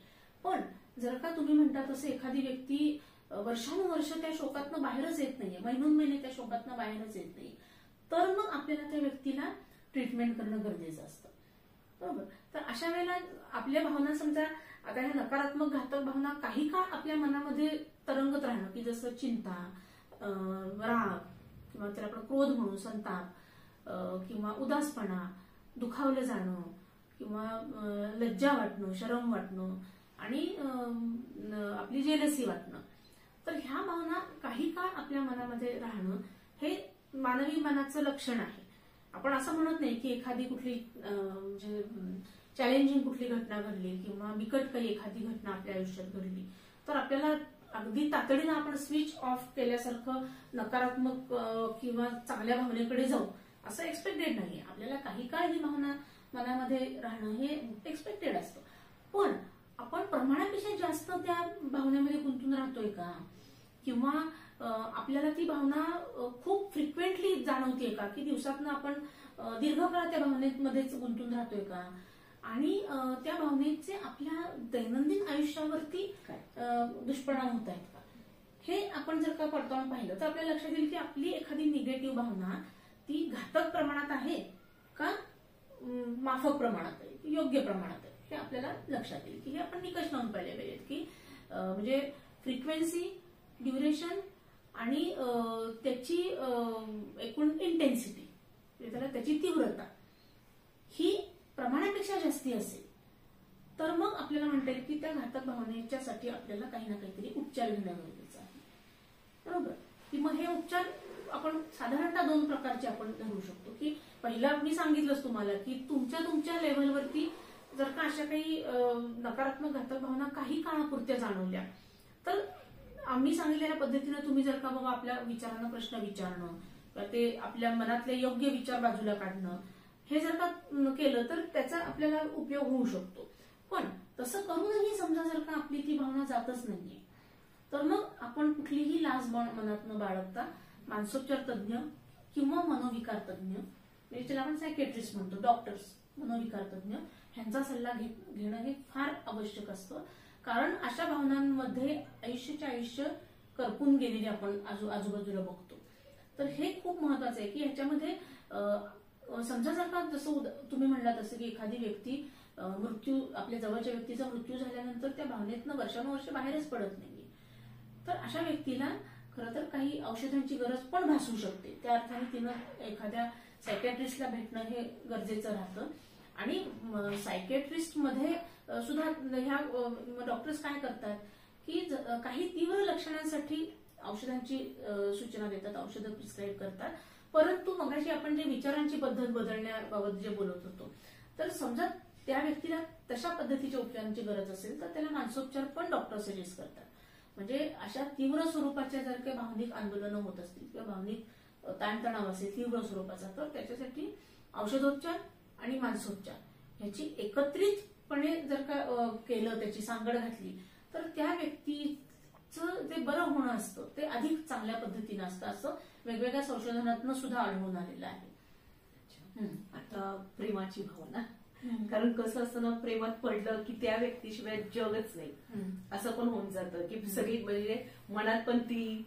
पण जर का तुम्ही म्हणता तसं एखादी व्यक्ती वर्षानुवर्ष त्या शोकातनं बाहेरच येत नाहीये, महिने त्या शोकातनं बाहेरच येत नाही, तर मग आपल्याला त्या व्यक्तीला ट्रीटमेंट करणं गरजेचं असतं, बरोबर. तर अशा वेळेला आपल्या भावना समजा आता ह्या नकारात्मक घातक भावना काही काळ आपल्या मनामध्ये तरंगत राहणं, की जसं चिंता, राग किंवा त्याला आपण क्रोध म्हणून संताप किंवा उदासपणा, दुखावलं जाणं किंवा लज्जा वाटणं, शरम वाटणं आणि आपली जेलसी वाटणं, तर ह्या भावना काही काळ आपल्या मनामध्ये राहणं हे मानवी मनाचं लक्षण आहे. आपण असं म्हणत नाही की एखादी कुठली म्हणजे चॅलेंजिंग कुठली घटना घडली किंवा बिकट काही एखादी घटना आपल्या आयुष्यात घडली तर आपल्याला अगदी तातडीनं आपण स्विच ऑफ केल्यासारखं नकारात्मक किंवा चांगल्या भावनेकडे जाऊ असं एक्सपेक्टेड नाहीये. आपल्याला काही काळ ही भावना मनामध्ये राहणं हे एक्सपेक्टेड असतं, पण आपण प्रमाणापेक्षा जास्त त्या भावनेमध्ये गुंतून राहतोय का, किंवा आपल्याला ती भावना खूप फ्रिक्वेंटली जाणवतीये का, की दिवसातनं आपण दीर्घकाळ त्या भावनेमध्येच गुंतून राहतोय का, आणि त्या भावनेचे आपल्या दैनंदिन आयुष्यावरती दुष्परिणाम होत आहेत का, हे आपण जर का पडताळून पाहिलं तर आपल्याला लक्षात येईल की आपली एखादी निगेटिव्ह भावना ती घातक प्रमाणात आहे का माफक प्रमाणात आहे, योग्य प्रमाणात आहे, हे आपल्याला लक्षात येईल की हे आपण निकष लावून पाहिले पाहिजेत की म्हणजे फ्रिक्वेन्सी, ड्युरेशन आणि त्याची एकूण इंटेन्सिटी, त्याची तीव्रता ही प्रमाणापेक्षा जास्ती असेल तर मग आपल्याला म्हणता येईल की त्या घातक भावनेच्यासाठी आपल्याला काही ना काहीतरी उपचार घेणं गरजेचं आहे, बरोबर. की मग हे उपचार आपण साधारणतः दोन प्रकारचे आपण धरू शकतो, की पहिला मी सांगितलंच तुम्हाला की तुमच्या लेव्हलवरती जर का अशा काही नकारात्मक घातक भावना काही काळापुरत्या जाणवल्या तर आम्ही सांगितलेल्या पद्धतीने तुम्ही जर का बाबा आपल्या विचारांना प्रश्न विचारणं किंवा ते आपल्या मनातले योग्य विचार बाजूला काढणं हे जर का केलं तर त्याचा आपल्याला उपयोग होऊ शकतो. पण तसं करूनही समजा जर का आपली ती भावना जातच नाहीये तर मग आपण कुठलीही लाज मनातनं बाळगता मानसोपचार तज्ज्ञ किंवा मनोविकार तज्ज्ञ, म्हणजे ज्याला आपण सायकेट्रिस्ट म्हणतो, डॉक्टर्स, मनोविकार तज्ज्ञ ह्यांचा सल्ला घेणं हे फार आवश्यक असतं, कारण अशा भावनांमध्ये आयुष्य करपून गेलेले आपण आजूबाजूला बघतो. तर हे खूप महत्वाचं आहे की ह्याच्यामध्ये समजा जर का जसं तुम्ही म्हणला तसं की एखादी व्यक्ती आपल्या जवळच्या व्यक्तीचा मृत्यू झाल्यानंतर त्या भावनेतनं वर्षानुवर्ष बाहेरच पडत नाहीये, तर अशा व्यक्तीला खरं तर काही औषधांची गरज पण भासू शकते. त्या अर्थाने तिनं एखाद्या सायकॅट्रिस्टला भेटणं हे गरजेचं राहतं. आणि सायकॅट्रिस्ट मध्ये सुद्धा ह्या डॉक्टर्स काय करतात की काही तीव्र लक्षणांसाठी औषधांची सूचना देतात, औषधं प्रिस्क्राईब करतात. परंतु मगाशी आपण जे विचारांची पद्धत बदलण्याबाबत जे बोलत होतो, तर समजा त्या व्यक्तीला तशा पद्धतीच्या उपचारांची गरज असेल तर त्याला मानसोपचार पण डॉक्टर सजेस्ट करतात. म्हणजे अशा तीव्र स्वरूपाच्या जर काही भावनिक आंदोलनं होत असतील किंवा भावनिक ताणतणाव असेल तीव्र स्वरूपाचा तर त्याच्यासाठी औषधोपचार आणि मानसोपचार ह्याची एकत्रितपणे जर का केलं, त्याची सांगड घातली तर त्या व्यक्तीचं जे बरं होणं असतं ते अधिक चांगल्या पद्धतीनं असतं, असं वेगवेगळ्या संशोधनातनं सुद्धा आढळून आलेलं आहे. आता प्रेमाची भावना, कारण कसं असतं ना, प्रेमात पडलं की त्या व्यक्तीशिवाय जगच नाही असं पण होऊन जातं की सगळी म्हणजे मनात पण ती,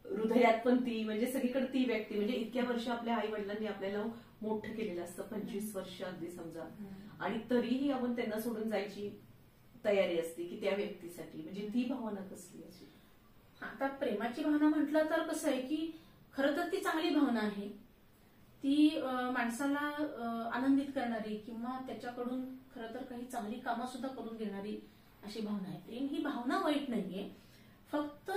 हृदयात पण ती, म्हणजे सगळीकडे ती व्यक्ती, म्हणजे इतक्या वर्ष आपल्या आई वडिलांनी आपल्याला मोठं केलेलं असतं, 25 वर्ष अगदी समजा, आणि तरीही आपण त्यांना सोडून जायची तयारी असते की त्या व्यक्तीसाठी, म्हणजे ती भावना कसली अशी. आता प्रेमाची भावना म्हटलं तर कसं आहे की खरं तर ती चांगली भावना आहे, ती माणसाला आनंदित करणारी किंवा त्याच्याकडून खरं तर काही चांगली कामं सुद्धा करून घेणारी अशी भावना आहे. प्रेम ही भावना वाईट नाहीये, फक्त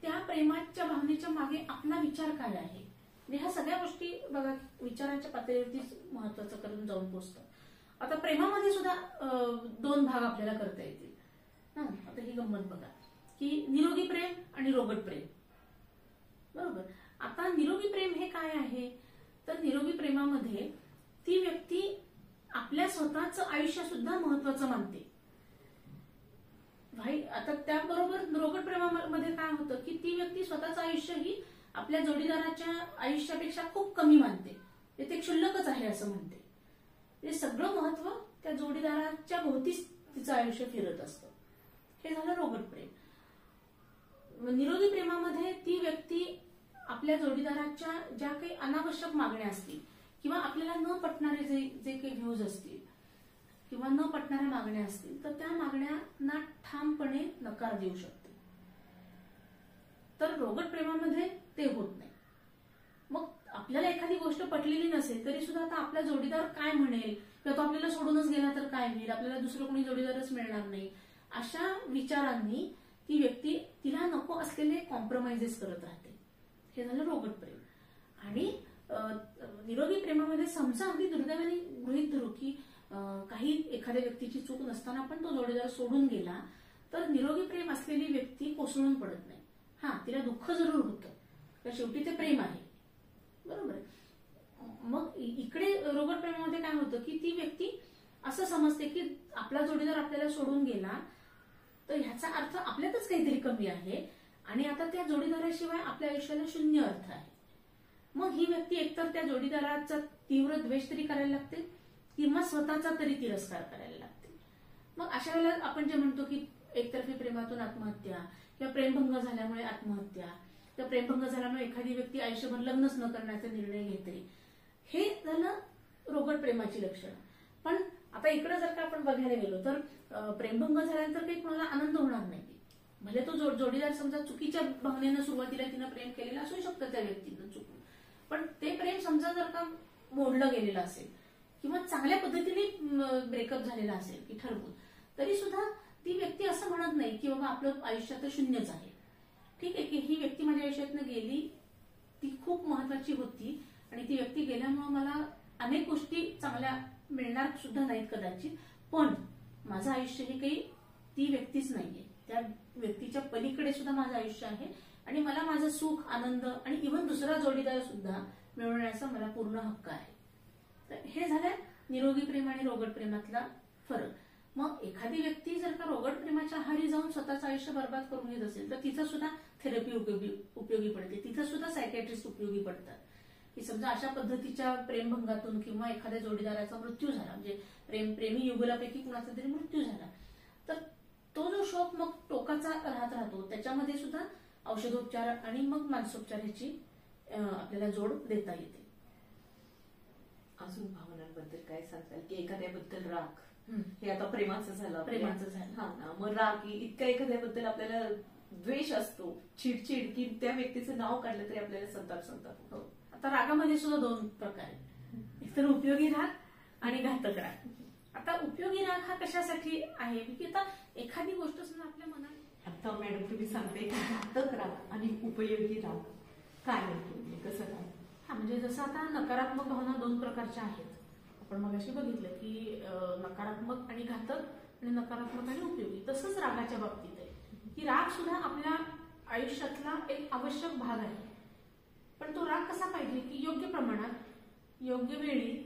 त्या प्रेमाच्या भावनेच्या मागे आपला विचार काय आहे. ह्या सगळ्या गोष्टी बघा विचारांच्या पातळीवरतीच महत्वाचं करून जाऊन पोचतं. आता प्रेमामध्ये सुद्धा दोन भाग आपल्याला करता येतील. आता ही गंमत बघा की निरोगी प्रेम आणि रोगट प्रेम. बरोबर. आता निरोगी प्रेम हे काय आहे, तर निरोगी प्रेमामध्ये ती व्यक्ती आपल्या स्वतःचं आयुष्य सुद्धा महत्वाचं मानते. आता त्याबरोबर रोगट प्रेमामध्ये काय होतं की ती व्यक्ती स्वतःचं आयुष्य ही आपल्या जोडीदाराच्या आयुष्यापेक्षा खूप कमी मानते, ते क्षुल्लकच आहे असं म्हणते. ते सगळं महत्व त्या जोडीदाराच्या भोवतीच तिचं आयुष्य फिरत असतं. हे झालं रोगट प्रेम. निरोगी प्रेमामध्ये ती व्यक्ती आपल्या जोडीदाराच्या ज्या काही अनावश्यक मागण्या असतील किंवा आपल्याला न पटणारे जे काही व्ह्यूज असतील किंवा न पटणाऱ्या मागण्या असतील तर त्या मागण्यांना ठामपणे नकार देऊ शकते. तर रोगट प्रेमामध्ये ते होत नाही. मग आपल्याला एखादी गोष्ट पटलेली नसेल तरी सुद्धा आता आपला जोडीदार काय म्हणेल किंवा तो आपल्याला सोडूनच गेला तर काय होईल, आपल्याला दुसरं कोणी जोडीदारच मिळणार नाही, अशा विचारांनी ती व्यक्ती तिला नको असलेले कॉम्प्रोमाइजेस करत राहते. हे झालं रोगट प्रेम. आणि निरोगी प्रेमामध्ये समजा अगदी दुर्दैवाने गृहीत धरू की काही एखाद्या व्यक्तीची चूक नसताना पण तो जोडीदार सोडून गेला तर निरोगी प्रेम असलेली व्यक्ती कोसळून पडत नाही. तिला दुःख जरूर होतं, तर शेवटी ते प्रेम आहे. बरोबर. मग इकडे रोगट प्रेमामध्ये काय होतं की ती व्यक्ती असं समजते की आपला जोडीदार आपल्याला सोडून गेला तर ह्याचा अर्थ आपल्यातच काहीतरी कमी आहे आणि आता त्या जोडीदाराशिवाय आपल्या आयुष्याला शून्य अर्थ आहे. मग ही व्यक्ती एकतर त्या जोडीदाराचा तीव्र द्वेष तरी करायला लागते किंवा स्वतःचा तरी तिरस्कार करायला लागते. मग अशा वेळेला आपण जे म्हणतो की एकतर्फी प्रेमातून आत्महत्या किंवा प्रेमभंग झाल्यामुळे आत्महत्या किंवा प्रेमभंग झाल्यामुळे एखादी व्यक्ती आयुष्यभर लग्नच न करण्याचा निर्णय घेते, हे झालं रोगट प्रेमाची लक्षणं. पण आता इकडे जर का आपण बघायला गेलो तर प्रेमभंग झाल्यानंतर काही कोणाला आनंद होणार नाही. भले तो जोडीदार समजा चुकीच्या भावनेनं सुरुवातीला तिनं प्रेम केलेलं असू शकतं त्या व्यक्तीनं चुकून, पण ते प्रेम समजा जर का मोडलं गेलेलं असेल किंवा चांगल्या पद्धतीने ब्रेकअप झालेला असेल की ठरवून, तरी सुद्धा ती व्यक्ती असं म्हणत नाही की बाबा आपलं आयुष्य तर शून्यच आहे. ठीक आहे की ही व्यक्ती माझ्या आयुष्यातनं गेली, ती खूप महत्वाची होती आणि ती व्यक्ती गेल्यामुळे मला अनेक गोष्टी चांगल्या मिळणार सुद्धा नाहीत कदाचित, पण माझं आयुष्य हे काही ती व्यक्तीच नाहीये, त्या व्यक्तीच्या पलीकडे सुद्धा माझं आयुष्य आहे आणि मला माझं सुख आनंद आणि इव्हन दुसरा जोडीदार सुद्धा मिळवण्याचा मला पूर्ण हक्क आहे. तर हे झालं निरोगी प्रेम आणि रोगट प्रेमातला फरक. मग एखादी व्यक्ती जर का रोगट प्रेमाच्या आहारी जाऊन स्वतःचं आयुष्य बर्बाद करून घेत असेल तर तिथं सुद्धा थेरपी उपयोगी पडते, तिथं सुद्धा सायकॅट्रिस्ट उपयोगी पडतात. की समजा अशा पद्धतीच्या प्रेमभंगातून किंवा एखाद्या जोडीदाराचा मृत्यू झाला, म्हणजे प्रेमी युगलापैकी कुणाचा तरी मृत्यू झाला, तर तो जो शोक मग टोकाचा राहतो, त्याच्यामध्ये सुद्धा औषधोपचार आणि मग मानसोपचार ह्याची आपल्याला जोड देता येते. अजून भावनांबद्दल काय सांगताल की एखाद्याबद्दल राग, हे आता प्रेमाचं झालं, मग राग इतका एखाद्याबद्दल आपल्याला द्वेष असतो, चिडचिड, की त्या व्यक्तीचं नाव काढलं तरी आपल्याला संताप होतो. आता रागामध्ये सुद्धा दोन प्रकार आहेत, एकतर उपयोगी राग आणि घातक राग. आता उपयोगी राग हा कशासाठी आहे की आता एखादी गोष्ट सुद्धा आपल्या मनात, आता मॅडम तुम्ही सांगते की घातक राग आणि उपयोगी राग काय आहे, कसं काय? म्हणजे जसं आता नकारात्मक भावना दोन प्रकारच्या आहेत. आपण मगाशी बघितलं की नकारात्मक आणि घातक आणि नकारात्मक आणि उपयोगी. तसंच रागाच्या बाबतीत आहे की राग सुद्धा आपल्या आयुष्यातला एक आवश्यक भाग आहे, पण तो राग कसा पाहिजे की योग्य प्रमाणात, योग्य वेळी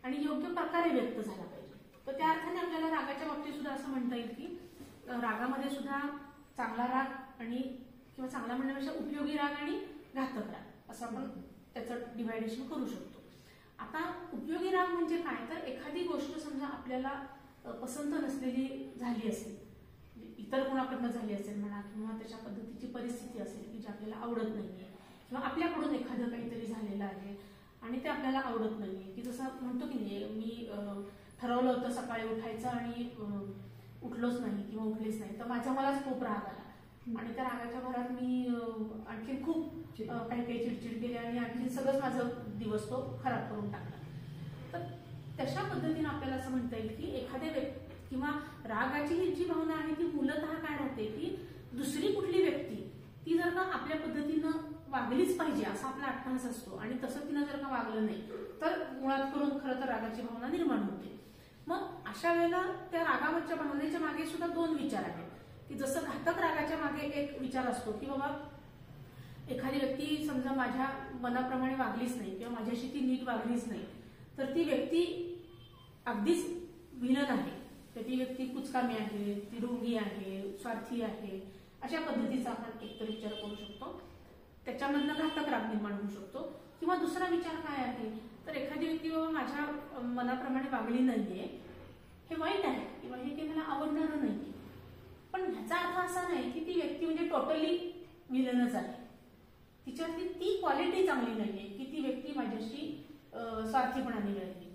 आणि योग्य प्रकारे व्यक्त झाला पाहिजे. तर त्या अर्थाने आपल्याला रागाच्या बाबतीत सुद्धा असं म्हणता येईल की रागामध्ये सुद्धा चांगला राग आणि किंवा चांगला म्हणण्यापेक्षा उपयोगी राग आणि घातक राग असं आपण त्याचं डिव्हायडेशन करू शकतो. आता उपयोगी राग म्हणजे काय, तर एखादी गोष्ट समजा आपल्याला पसंत नसलेली झाली असेल, इतर कोणाकडनं झाली असेल म्हणा, किंवा त्याच्या पद्धतीची परिस्थिती असेल की जी आपल्याला आवडत नाहीये, किंवा आपल्याकडून एखादं काहीतरी झालेलं आहे आणि ते आपल्याला आवडत नाहीये. की जसं म्हणतो की नाही, मी ठरवलं होतं सकाळी उठायचं आणि उठलोच नाही किंवा उठलीच नाही तर मलाच खूप राग आला. आणि त्या रागाच्या भरात मी आणखी खूप काही काही चिडचिड केली आणि आणखी सगळंच माझं दिवस तो खराब करून टाकला. तर तशा पद्धतीने आपल्याला असं म्हणता येईल की एखाद्या व्यक्ती किंवा रागाची ही जी भावना आहे ती मूलतः काय राहते की दुसरी कुठली व्यक्ती ती जर का आपल्या पद्धतीनं वागलीच पाहिजे असा आपला अट्टहास असतो आणि तसं तिनं जर का वागलं नाही तर मुळात करून खरं तर रागाची भावना निर्माण होते. मग अशा वेळेला त्या रागावरच्या भावनेच्या मागे सुद्धा दोन विचार आहेत की जसं घातक रागाच्या मागे एक विचार असतो की बाबा एखादी व्यक्ती समजा माझ्या मनाप्रमाणे वागलीच नाही किंवा माझ्याशी ती नीट वागलीच नाही तर ती व्यक्ती अगदीच विलन आहे, तर ती व्यक्ती कुचकामी आहे, ती रोगी आहे, स्वार्थी आहे, अशा पद्धतीचा आपण एकतर विचार करू शकतो. त्याच्यामधनं घातक राग निर्माण होऊ शकतो. किंवा दुसरा विचार काय आहे तर एखादी व्यक्ती बाबा माझ्या मनाप्रमाणे वागली नाहीये, हे वाईट आहे किंवा हे काही मला आवडणारं नाहीये, पण ह्याचा अर्थ असा नाही की ती व्यक्ती म्हणजे टोटली विलनच आहे, तिच्यातली ती क्वालिटी चांगली नाहीये की ती व्यक्ती माझ्याशी स्वार्थीपणाने राहिली,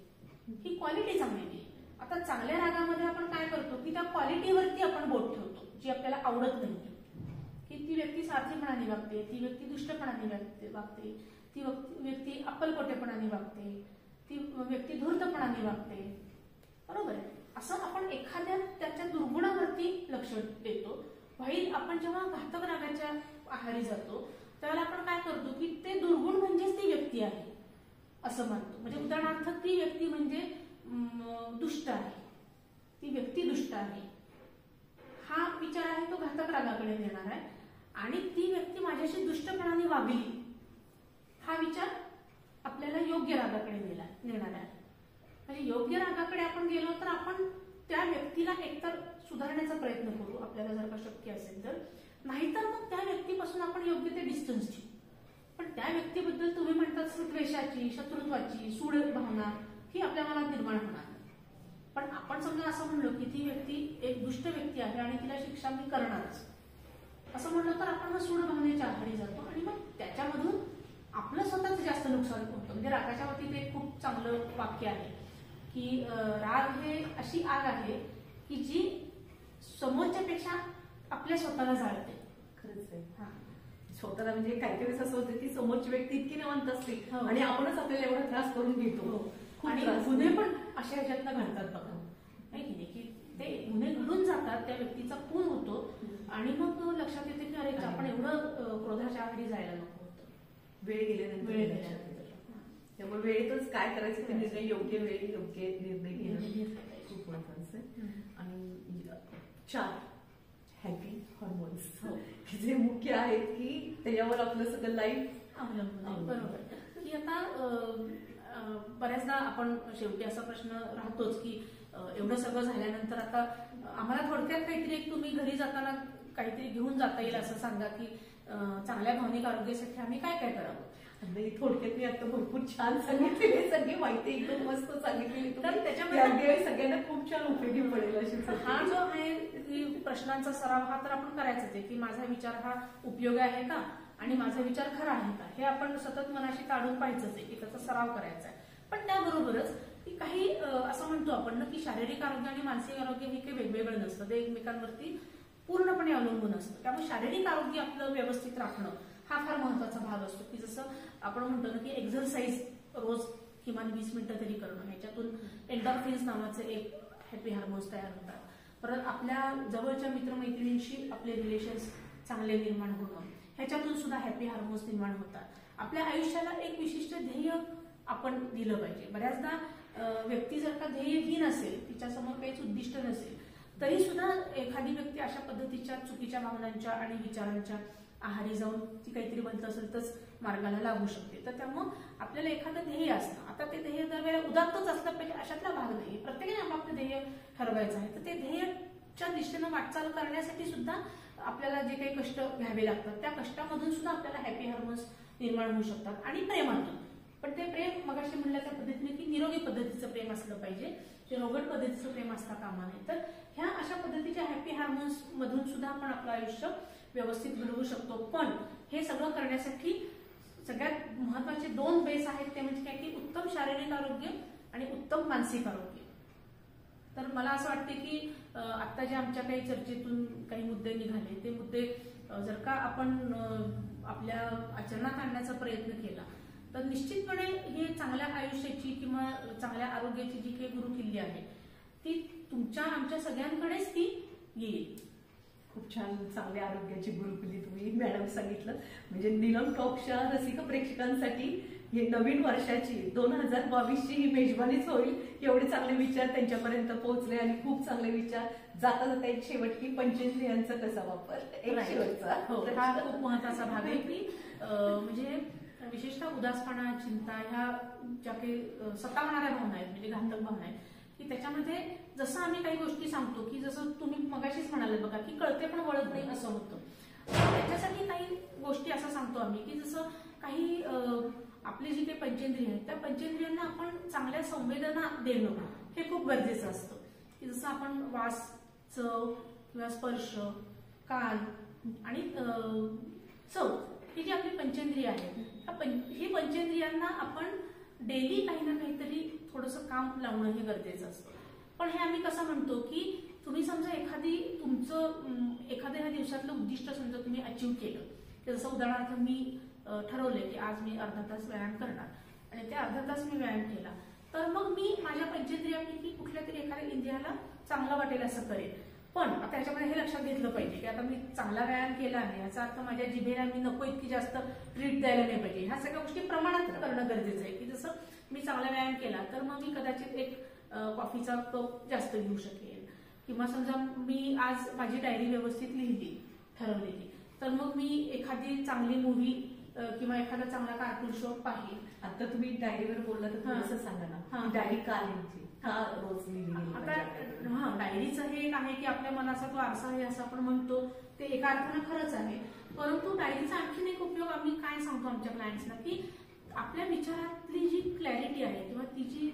ही क्वालिटी चांगली नाही. आता चांगल्या रागामध्ये आपण काय करतो की त्या क्वालिटीवरती आपण बोट ठेवतो जी आपल्याला आवडत नाही, की ती व्यक्ती स्वार्थीपणाने वागते, ती व्यक्ती दुष्टपणाने वागते, ती व्यक्ती अप्पलपोटेपणाने वागते, ती व्यक्ती धूर्तपणाने वागते, बरोबर आहे. असं आपण एखाद्या त्याच्या दुर्गुणावरती लक्ष देतो. वाईट आपण जेव्हा घातक रागाच्या आहारी जातो त्यावेळेला आपण काय करतो की ते दुर्गुण म्हणजेच ती व्यक्ती आहे असं मानतो. म्हणजे उदाहरणार्थ ती व्यक्ती म्हणजे दुष्ट आहे, ती व्यक्ती दुष्ट आहे, हा विचार आहे तो घातक रागाकडे नेणार आहे. आणि ती व्यक्ती माझ्याशी दुष्टपणाने वागली हा विचार आपल्याला योग्य रागाकडे नेणार आहे. म्हणजे योग्य रागाकडे आपण गेलो तर आपण त्या व्यक्तीला एकतर सुधारण्याचा प्रयत्न करू आपल्याला जर का शक्य असेल तर, नाहीतर मग त्या व्यक्तीपासून आपण योग्य ते डिस्टन्स घेऊ. पण त्या व्यक्तीबद्दल तुम्ही म्हणतात द्वेषाची, शत्रुत्वाची, सूड भावना ही आपल्या मनात निर्माण होणार. पण आपण समजा असं म्हणलो की ती व्यक्ती एक दुष्ट व्यक्ती आहे आणि तिला शिक्षा मी करणारच असं म्हणलं तर आपण मग सूड भावनेच्या आहारी जातो आणि मग त्याच्यामधून आपलं स्वतःच जास्त नुकसान होतं. म्हणजे रागाच्या बाबतीत एक खूप चांगलं वाक्य आहे की राग हे अशी आग आहे की जी समोरच्या पेक्षा आपल्या स्वतःला जाळते. खरंच आहे. स्वतःला म्हणजे काही काही वेळेस असं होतं की समोरची व्यक्ती इतकी निवांत असते आणि आपणच आपल्याला एवढा त्रास करून घेतो. आणि गुन्हे पण अशा ह्याच्यातनं घडतात बघा, नाही की नाही, की ते गुन्हे घडून जातात, त्या व्यक्तीचा खून होतो आणि मग लक्षात येते की अरे आपण एवढं क्रोधाच्या आहारी जायला नको होतं, वेळ गेल्यानंतर. त्यामुळे वेळेतच काय करायचं ते निर्णय योग्य वेळी योग्य निर्णय घेणं खूप महत्वाचं आहे. आणि 4 हॅपी हॉर्मोन्स जे मुख्य आहेत की त्याच्यावर आपलं सगळं लाईफ अवलंबून आहे. बरोबर. की आता बऱ्याचदा आपण शेवटी असा प्रश्न राहतोच की एवढं सगळं झाल्यानंतर आता आम्हाला थोडक्यात काहीतरी एक तुम्ही घरी जाताना काहीतरी घेऊन जाता येईल असं सांगा की चांगल्या भावनिक आरोग्यासाठी आम्ही काय काय करावं. थोडक्यात मी आता भरपूर छान सांगितलेली सगळी माहिती एकदम मस्त सांगितलेली, तर त्याच्यामध्ये सगळ्यांना खूप छान उपयोगी पडेल अशी. हा जो आहे की प्रश्नांचा सराव हा तर आपण करायचाच आहे की माझा विचार हा उपयोगी आहे का आणि माझा विचार खरा आहे का हे आपण सतत मनाशी काढून पाहायचंच आहे की त्याचा सराव करायचा आहे. पण त्याबरोबरच की काही असं म्हणतो आपण ना की शारीरिक आरोग्य आणि मानसिक आरोग्य हे काही वेगवेगळं नसतं, ते एकमेकांवरती पूर्णपणे अवलंबून असतं. त्यामुळे शारीरिक आरोग्य आपलं व्यवस्थित राखणं हा फार महत्वाचा भाग असतो. की जसं आपण म्हणतो ना की एक्झरसाइज रोज किमान 20 मिनिटं तरी करणं, ह्याच्यातून एंडॉर्फिन्स नावाचे एक हॅपी हार्मोन्स तयार होतात. परत आपल्या जवळच्या मित्रमैत्रिणींशी आपले रिलेशन्स चांगले निर्माण होणं, ह्याच्यातून सुद्धा हॅपी हार्मोन्स निर्माण होतात. आपल्या आयुष्याला एक विशिष्ट ध्येय आपण दिलं पाहिजे. बऱ्याचदा व्यक्ती जर का ध्येयहीन असेल, तिच्यासमोर काहीच उद्दिष्ट नसेल, तरी सुद्धा एखादी व्यक्ती अशा पद्धतीच्या चुकीच्या भावनांच्या आणि विचारांच्या आहारी जाऊन ती काहीतरी बनत असेल तरच मार्गाला लागू शकते. तर त्यामुळं आपल्याला एखादं ध्येय असतं. आता ते ध्येय दरवेळेला उदात्तच असलं पाहिजे अशातला भाग नाही, प्रत्येकाने आपापलं ध्येय ठरवायचं आहे. तर ते ध्येयाच्या दिशेनं वाटचाल करण्यासाठी सुद्धा आपल्याला जे काही कष्ट घ्यावे लागतात त्या कष्टामधून सुद्धा आपल्याला हॅपी हार्मोन्स निर्माण होऊ शकतात आणि प्रेमातून. पण ते प्रेम मगाशी म्हणल्या त्या पद्धतीने की निरोगी पद्धतीचं प्रेम असलं पाहिजे, ते रोगट पद्धतीचं प्रेम असता कामा नये. तर ह्या अशा पद्धतीच्या हॅपी हार्मोन्स मधून सुद्धा आपण आपलं आयुष्य व्यवस्थित घडवू शकतो. पण हे सगळं करण्यासाठी सगळ्यात महत्वाचे 2 बेस आहेत, ते म्हणजे काय की उत्तम शारीरिक आरोग्य आणि उत्तम मानसिक आरोग्य. तर मला असं वाटते की आता जे आमच्या काही चर्चेतून काही मुद्दे निघाले ते मुद्दे जर का आपण आपल्या आचरणात आणण्याचा प्रयत्न केला तर निश्चितपणे हे चांगल्या आयुष्याची किंवा चांगल्या आरोग्याची जी काही गुरुकिल्ली आहे ती तुमच्या आमच्या सगळ्यांकडेच ती येईल. खूप छान, चांगल्या आरोग्याची गुरुकिल्ली तुम्ही मॅडम सांगितलं. म्हणजे नीलम टॉकच्या रसिक प्रेक्षकांसाठी हे नवीन वर्षाची 2022ची ही मेजबानीच होईल. एवढे चांगले विचार त्यांच्यापर्यंत पोहोचले आणि खूप चांगले विचार. जाता जाता एक शेवट की पंचेंद्रियांचा कसा वापर, एक शेवटचा. हा खूप महत्वाचा भाग आहे की म्हणजे विशेषतः उदासपणा, चिंता ह्या ज्या काही सतावणाऱ्या भावना आहेत म्हणजे घातक भावना आहेत की त्याच्यामध्ये जसं आम्ही काही गोष्टी सांगतो की जसं तुम्ही मगाशीच म्हणाले बघा की कळते पण वळत नाही असं होतं. त्याच्यासाठी काही गोष्टी असं सांगतो आम्ही की जसं काही आपली जी काही पंचेंद्रिय आहेत त्या पंचेंद्रियांना आपण चांगल्या संवेदना देणं हे खूप गरजेचं असतं. की जसं आपण वास, चव किंवा स्पर्श, कान आणि चव ही जी आपली पंचेंद्रिय आहे ही पंचेंद्रियांना आपण डेली काही ना काहीतरी थोडंसं काम लावणं हे गरजेचं असतं. पण हे आम्ही कसं म्हणतो की तुम्ही समजा एखाद्या दिवसातलं उद्दिष्ट समजा तुम्ही अचीव्ह केलं की जसं उदाहरणार्थ मी ठरवले की आज मी अर्धा तास व्यायाम करणार आणि ते अर्धा तास मी व्यायाम केला तर मग मी माझ्या पंचेंद्रियापैकी कुठल्या तरी एखाद्या इंद्रियाला चांगलं वाटेल असं करेन. पण आता याच्यामध्ये हे लक्षात घेतलं पाहिजे की आता मी चांगला व्यायाम केला आहे याचा अर्थ माझ्या जिभेला मी नको इतकी जास्त ट्रीट द्यायला नाही पाहिजे. ह्या सगळ्या गोष्टी प्रमाणात करणं गरजेचं आहे की जसं मी चांगला व्यायाम केला तर मग मी कदाचित एक कॉफीचा कप जास्त घेऊ शकेल किंवा समजा मी आज माझी डायरी व्यवस्थित लिहिली ठरवलेली तर मग मी एखादी चांगली मूव्ही किंवा एखादा चांगला कार्टून शो पाहिल. आता तुम्ही डायरीवर बोलला तर थोडंसं सांगा ना, डायरी का लिहायची, का रोज लिहिली? आता डायरीचं हे एक आहे की आपल्या मनाचा तो आरसा आहे असं आपण म्हणतो ते एका अर्थानं खरंच आहे. परंतु डायरीचा आणखीन एक उपयोग आम्ही काय सांगतो आमच्या क्लायंट्सना की आपल्या विचारातली जी क्लॅरिटी आहे किंवा ती जी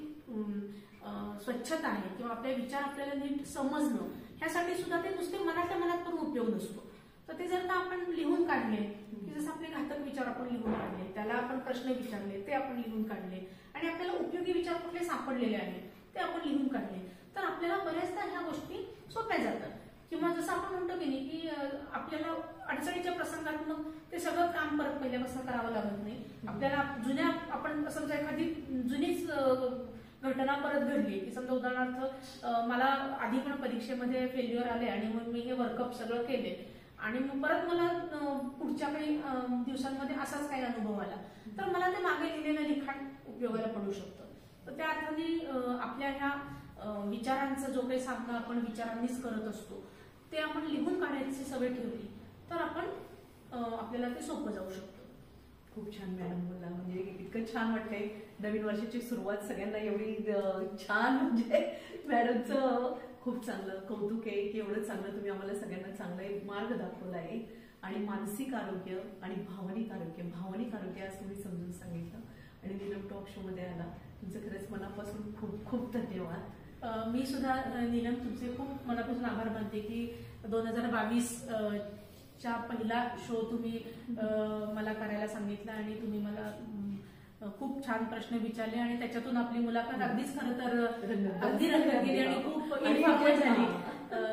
स्वच्छता आहे किंवा आपले विचार आपल्याला नीट समजणं ह्यासाठी सुद्धा ते नुसते मनातल्या मनात पण उपयोग नसतो. तर ते जर का आपण लिहून काढले की जसं आपले घातक विचार आपण लिहून काढले, त्याला आपण प्रश्न विचारले ते आपण लिहून काढले आणि आपल्याला उपयोगी विचार कुठले सापडलेले आहेत ते आपण लिहून काढले तर आपल्याला बऱ्याचदा ह्या गोष्टी सोप्या जातात. किंवा जसं आपण म्हणतो की नाही की आपल्याला अडचणीच्या प्रसंगात मग ते सगळं काम परत पहिल्यापासून करावं लागत नाही. आपल्याला आपण समजा एखादी जुनीच घटना परत घडली की समजा उदाहरणार्थ मला आधी पण परीक्षेमध्ये फेल्युअर आले आणि मग मी हे वर्कअप सगळं केले आणि मग परत मला पुढच्या काही दिवसांमध्ये असाच काही अनुभव आला तर मला ते मागे लिहिलेलं लिखाण उपयोगाला पडू शकतं. तर त्या अर्थाने आपल्या ह्या विचारांचा जो काही सामना आपण विचारांनीच करत असतो ते आपण लिहून काढायची सवय ठेवली तर आपण आपल्याला ते सोपं जाऊ शकतं. खूप छान मॅडम बोलला. म्हणजे इतकं छान वाटतंय नवीन वर्षाची सुरुवात सगळ्यांना एवढी छान. म्हणजे मॅडमचं खूप चांगलं कौतुक आहे की एवढं चांगलं तुम्ही आम्हाला सगळ्यांना चांगला एक मार्ग दाखवला आहे. आणि मानसिक आरोग्य आणि भावनिक आरोग्य आज तुम्ही समजून सांगितलं आणि नीलम टॉक शो मध्ये आला. तुमचं खरंच मनापासून खूप खूप धन्यवाद. मी सुद्धा नीलम तुमचे खूप मनापासून आभार मानते की 2022 चा पहिला शो तुम्ही मला करायला सांगितला आणि तुम्ही मला खूप छान प्रश्न विचारले आणि त्याच्यातून आपली मुलाखत अगदीच खरं तर अगदी रंगत गेली आणि खूप इन्फॉर्मेटिव्ह झाली.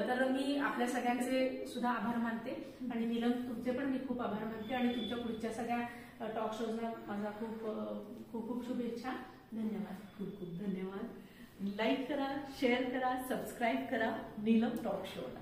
तर मी आपल्या सगळ्यांचे सुद्धा आभार मानते आणि नीलम तुमचे पण मी खूप आभार मानते आणि तुमच्या पुढच्या सगळ्या टॉक शोजला माझा खूप खूप खूप शुभेच्छा. धन्यवाद. खूप खूप धन्यवाद. लाईक करा, शेअर करा, सबस्क्राईब करा नीलम टॉक शोला.